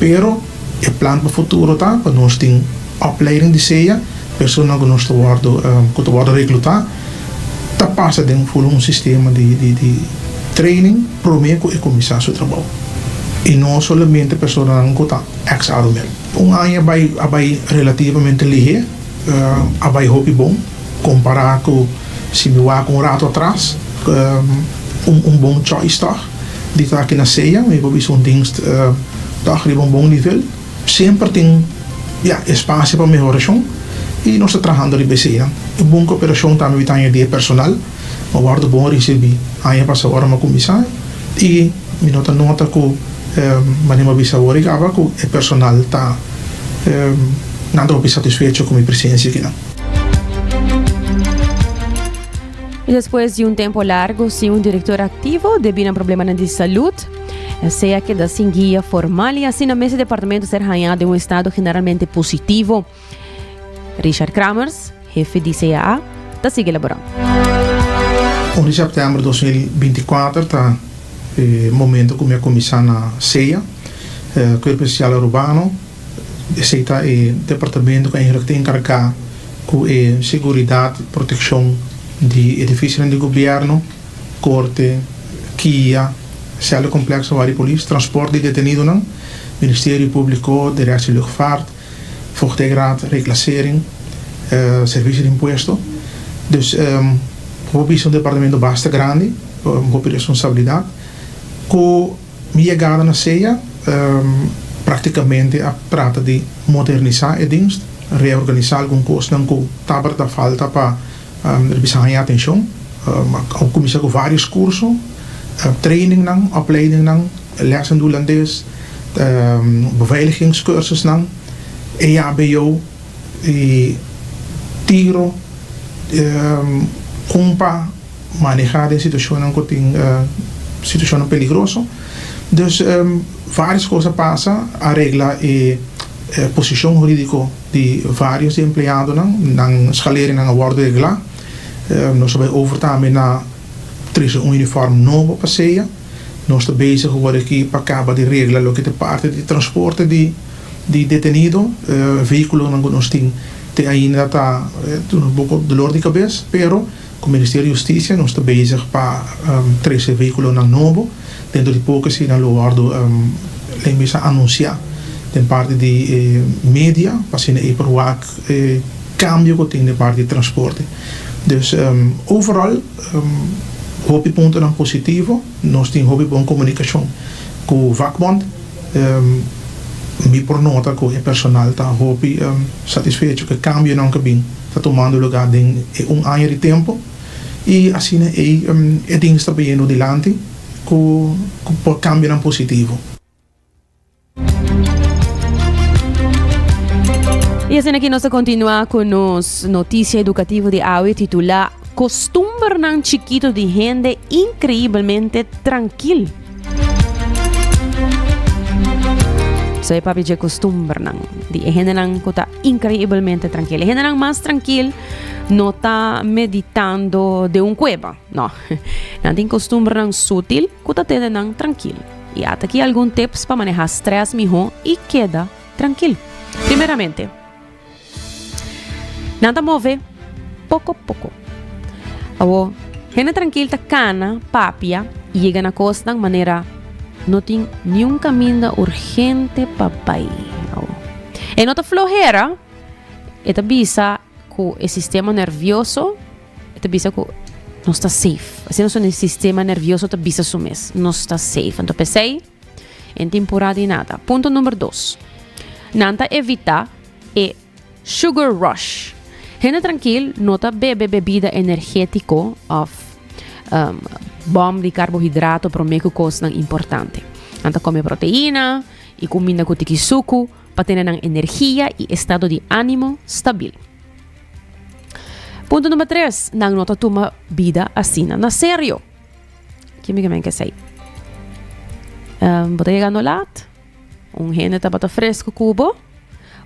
pero o plano para o futuro tá para nós ter opleiding de ceia, pessoas que nós estamos recrutar, está passa dentro de sistema de training, para mim que começar seu trabalho. E não somente pessoas que estão ex-arumel. Ano vai relativamente ligeiro, vai hobby bom, comparar com se me vai com rato atrás, bom choice tá, de estar aqui na ceia, me vou ver dienst tá de bom nível, sempre tem espaço para melhoração e nós estamos trabalhando de BC. A boa cooperação também tem de personal, o guarda bom receber aí passa hora uma comissão e me nota que manima bisa hora que aba que o personal está nada satisfeito com a presença aqui não. E depois de tempo largo sem diretor ativo devido a problemas de saúde, sea que da sin guia formal e assim esse departamento ser ganhado em estado generalmente positivo. Richard Kramers, jefe de CAA, está sigue elaborando. Em setembro de 2024 está momento que a comissão na CEA, Corpo Especial Urbano, esse está o departamento que é encarregado com a segurança e proteção de edifícios de governo, corte, KIA, célula complexa de polícia, transporte de detenido não, Ministério Público, Direção de Luchtvaart, Vochtigheidsraad, reclassering, serviço de imposto. Dus hobby é departamento bastante grande, hobby responsabilidade. Com minha chegada na CEA, praticamente a trata de modernizar o dienst, reorganizar algumas coisas que estava da falta para revisar a atenção. Começar com vários cursos, training nang, opleiding nang, lessen holandês, beveiligingscursus nang, EHBO, tiro, compa, manejar em situações que tem situações peligrosas. Dus várias coisas passam, a regra é posição jurídica de vários empregados nang escalering nang award regla. Nós vamos overtar na uniforme novo para ceia. Nós estamos bezig geworden aqui para acabar de regla lo que é parte de transporte de detenido, veículo que nós temos ainda está um pouco de dor de cabeça, pero com o Ministério da Justiça nós estamos bezig para 13 veículos novo, dentro de pouco se não logo lembramos a anunciar de parte de mídia, para se não para o cambio que tem de parte de transporte. Dus overal hoop ik punten dan positivo. Nós temos hoop boa comunicação com o vakbond. Me por nota que o personal está hoop satisfeito que o cambio não cabin está tomando lugar em ano de tempo e assim é ding está bem no dilante com por cambio não positivo. E assim aqui nós continuamos com nos notícia educativa de AUE titular Costumbre nan chiquito de gente incrivelmente tranquilo. So, papi, je costumbre nang. Di gente nang kuta increíblemente tranquila. Gente nang más tranquil, no está meditando de un cueva. No. Nanting costumbre nang sutil, kuta te nang tranquil. Y hasta aquí algún tips para manejar estrés mejor y queda tranquilo. Primeramente, nada move poco a poco. Abo, gente tranquila, cana, papia, y llegan a cosas de manera no tiene ni un camino urgente para ir. En otra flojera, esta visa que el sistema nervioso, esta visa que no está safe. Así no es el sistema nervioso, esta visa su mes, no está safe. Entonces, pensé en temporada y nada. Punto número 2. Nanta evita el sugar rush. Gente tranquil, nota bebe bebida energético of bomb de carbohidrato para meio coisa importante. Nanta come proteína e comida com suco para ter energia e estado de ânimo stabil. Ponto número 3. Nang nota toma vida assim na sério. Que me sei. Bota llegando lat. Gente tá bota fresco cubo.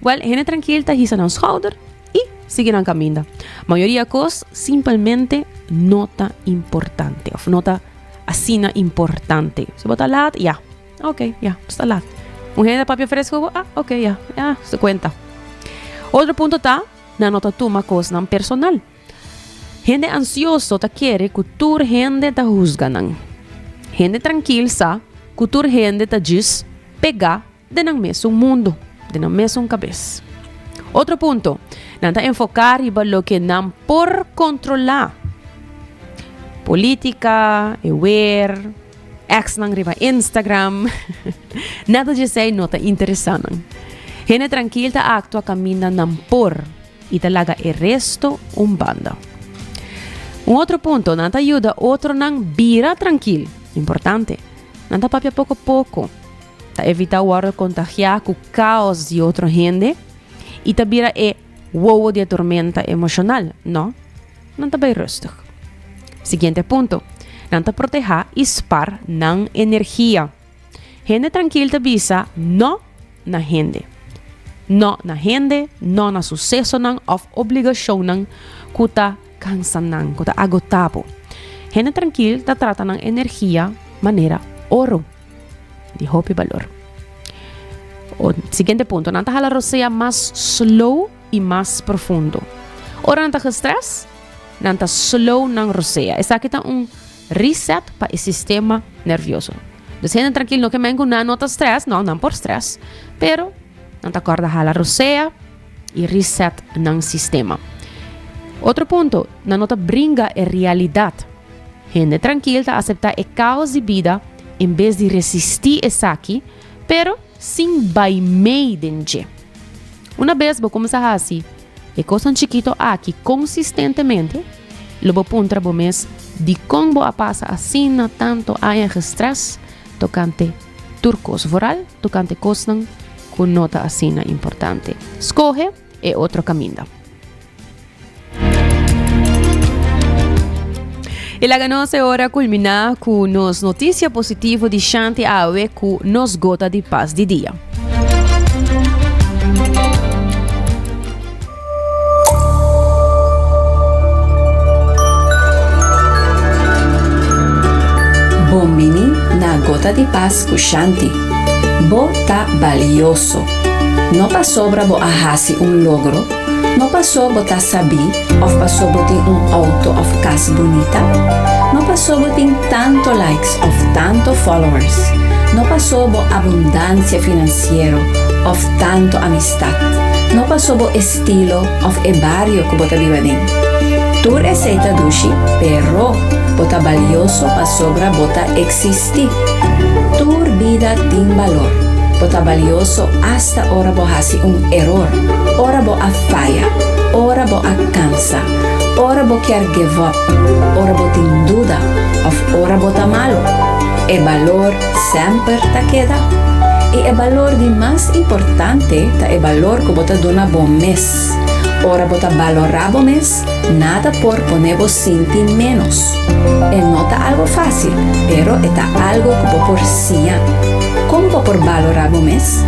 Well, gente tranquil tá hisa na schouder e sigue na caminho. Maioria cos simplesmente nota importante. Of nota assim importante. Se bota lat, ya. Ok, ya, está lat. Gente papel fresco, ok, ya, se cuenta. Outro ponto tá na nota toma cos nan personal. Gente ansioso ta quiere que tur gente ta juzganan. Gente tranquil sa que tur gente ta diz pegar de nang mesmo mundo, de nang mesmo cabeça. Outro ponto, nanta enfocar iba lo que nan por controlar. Política, aware, ex nang riba Instagram, nada de sei nota interessante. Gente tranquil ta actua camina nan por e ta laga el resto banda. Outro ponto, nanta ajuda outro nang bira tranquil, importante. Nanta papia pouco a pouco. Ta evita o contagiar com caos de outra gente e ta bira wow de tormenta emocional, não? Nanta bem rustig. Siguiente ponto, nanta proteger e spar nang energia. Gente tranquil ta bisa no na gente. No na gente, no na sucesso nang of obrigação nang kuta cansan nang, kuta agotado. Gente tranquil ta trata nang energia maneira oro. De hope e valor. O siguiente punto, nanta hala rosea más slow y más profundo. Ora nanta stress, nanta slow nang rosea. Esa kita reset para el sistema nervioso. Entonces, gente tranquilo, no que me na nota stress, no por stress, pero nanta corda hala rosea y reset nang sistema. Otro punto, na nota bringa en realidad. Gente tranquila acepta el caos de vida en vez de resistir esa aquí, pero sin baimeidenge. Una vez vos começar assim, e coisa chiquito aqui consistentemente, lobo puntra bo mes de como a passa assim na tanto haya estresse tocante turcos voral, tocante cosnan com nota assim na importante. Escoge e outro caminho. E la ganosa ora culmina com nos notícia positiva de Shanti Awe com nos gota de paz de dia. Bombini na gota de paz com Shanti. Bo tá valioso. Não passou para bo ahasi logro. Não passou botar sabi, ou passou botar auto of casa bonita. Não passou botar tanto likes, of tanto followers. Não passou bo abundância financeira, of tanto amistad. Não passou bo estilo, of e barrio que bota viva dentro. Tur receita dushi, pero bota valioso passou para bota existir. Tur vida tem valor. Bota valioso hasta ora bo hasi error. Ora bo a falha, ora bo a cansa, ora bo quer give up, ora bo tem dúvida, of ora bo tá malo. E valor sempre tá queda. E valor de mais importante tá e valor que bota dona bom mês. Ora bota valorar bom mês, nada por poner vos sentir menos. E não tá algo fácil, pero é tá algo que por sia. Como por valorar bom mês?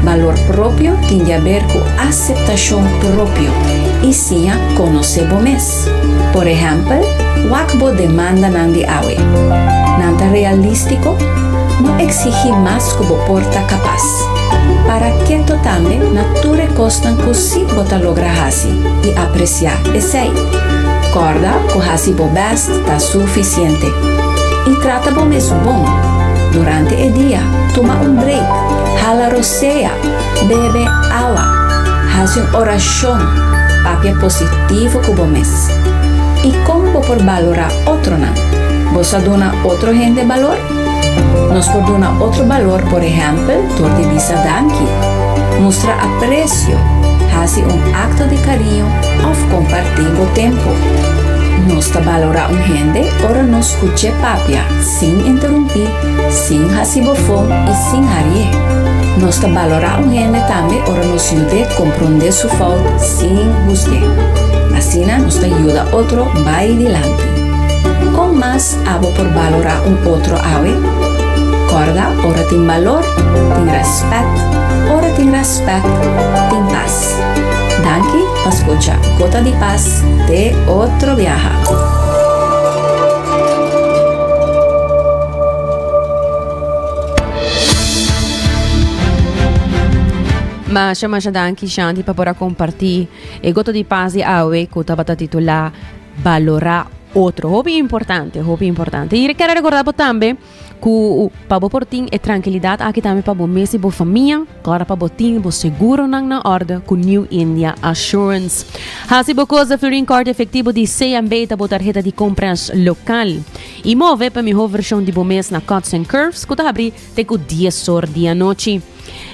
Valor propio tem a ver com aceitação próprio e sim conhecer o mes. Por exemplo, o que demanda nandi awe. Nanta realístico, não exige mais que o porta capaz. Para que tu também nature costan que si bota logra hasi e apreciar esse. Corda que hasi bo best tá suficiente. E trata bo mes bom. Durante o dia, toma break, hala roceia, bebe água, faz uma oração, papel positivo que bo mes. E como por valorar outro não? Você dona outro gente valor? Nós por dar outro valor, por exemplo, por divisa danki. Mostra aprecio, faz acto de carinho ou compartilhar o tempo. Nós valora gente, ora nos escute papia, sem interromper, sem hasibofone e sem harie. Nós valora gente também, ora nos ajude a compreender sua falta sem buscar. Assim, nos ajuda outro vai adiante. Com mais, abo por valorar outro awe. Corda, ora tem valor, tem respeito, ora tem respeito, tem paz. Danke, para escuchar Gota de Paz de outro viaje. Mas danke, Shanti, para compartilhar e Gota de Paz e Awe, que estava titular Valorar outro. Hobby importante. E quero recordar também que para portin e tranquilidade aqui também para o mês e a família, agora para botin o seguro na ordem com New India Assurance. Hasi bo coisa Florin card efetivo de CMB ta bo tarjeta de compras local. E move para minha versão de mês na Cuts and Curves, que tá abrir te com 10 horas dia noite.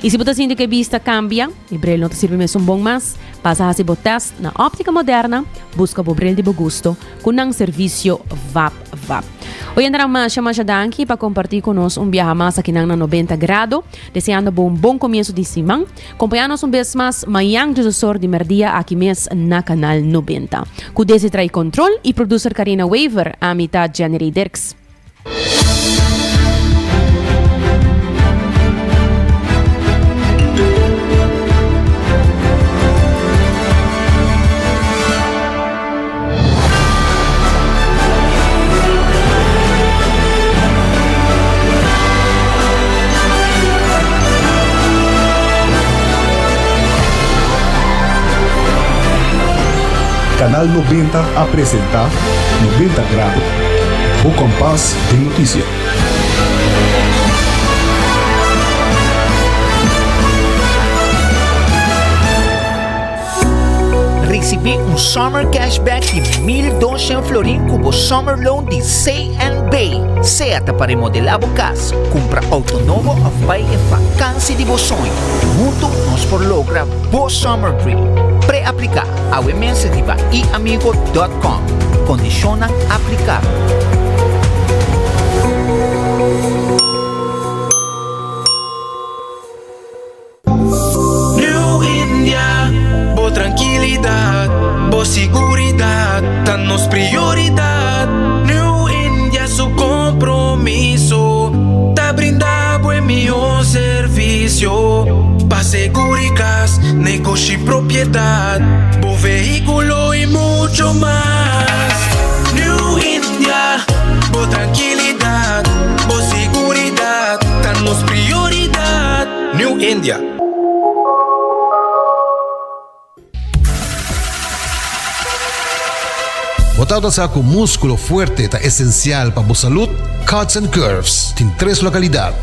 E se você sente que a vista cambia, e brel não te sirve mesmo bom mais, passa a o test na óptica moderna, busca o brel de bom gosto com um serviço VAP. Hoje andaremos mais danke para compartilhar conosco viaje mais aqui na 90 graus, desejando um bom começo de semana. Acompanha-nos vez mais amanhã de de merdia aqui mesmo na Canal 90. Com desse trai control e producer Karina Waver, a mitad January Dirks. Canal 90 apresenta 90 grados. O compás de notícia. Recebi summer cashback de 1.200 florin cubo summer loan de C&B. Seata para remodelar a casa, compra autonomo ou vai em vacância de sonho. Junto nós por logra bo summer dream. Pré-aplicar ao e-mail diva iamigo.com. Condiciona aplicar. New India, boa tranquilidade, boa seguridade, tá nos prioridade. New India, su compromiso, tá brindado em meu serviço. Pa seguricas, negocio y propiedad, bo vehículo y mucho más. New India, bo tranquilidad, bo seguridad, danos prioridad. New India. Botado sa com músculo fuerte ta esencial para a salud, Cuts and Curves tem 3 localidades.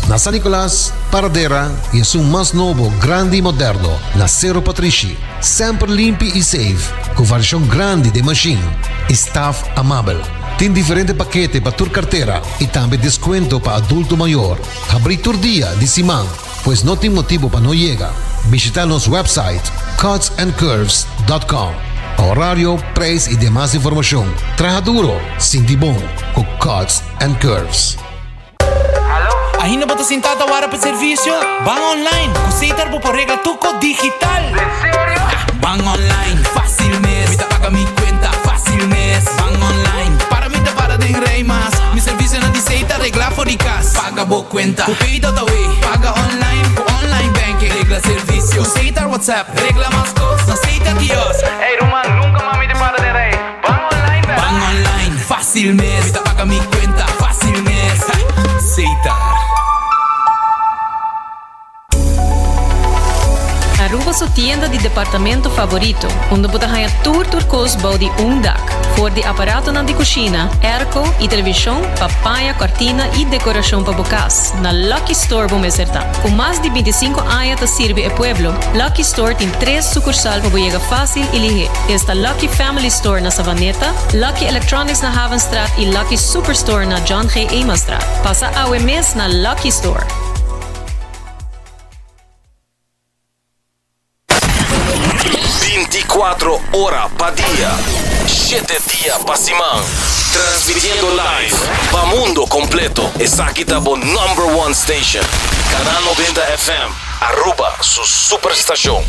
Na San Nicolás, Paradera e é um mais novo, grande e moderno, na Cerro Patrici. Sempre limpo e safe, com versão grande de machine. Staff amável. Tem diferentes paquetes para tua carteira e também desconto para adulto maior. Abrir todo dia de semana, pois não tem motivo para não chegar. Visitar nosso website cutsandcurves.com. Horário, preço e demais informação. Traja duro, sinti bom, com Cuts and Curves. Ainda bota sentada para o serviço? Van online, aceitar por regla tuco digital. ¿En serio? Van online, fácil mes. Me paga mi cuenta, fácil mes. Van online, para mí te para de rey más. Mi servicio no dice regla fóricas. Paga bo cuenta, cu pay away. Paga online, cu online banking. regla servicio. Cita WhatsApp, regla más cosas. No cita Dios. Hey, Roman, nunca mami te para de rey. Van online, ¿verdad? Van online, fácil mes. Ahorita paga mi cuenta, fácil mes. Cita. Aruba su tienda de departamento favorito, onde você ganha tour bau de dak, for de aparato na de cozinha, airco e televisão, papaya, cortina e decoração para bocas. Na Lucky Store vamos acertar. Com mais de 25 anos te sirve o pueblo, Lucky Store tem 3 sucursal para você fácil e ligeiro. Está Lucky Family Store na Savaneta, Lucky Electronics na Havenstraat e Lucky Superstore na John G. Emanstraat. Passa ao mês na Lucky Store. 24 horas pa día, 7 días pa semana, transmitiendo live pa mundo completo. Esa aquí está por #1 station, Canal 90 FM, Aruba, su superestación.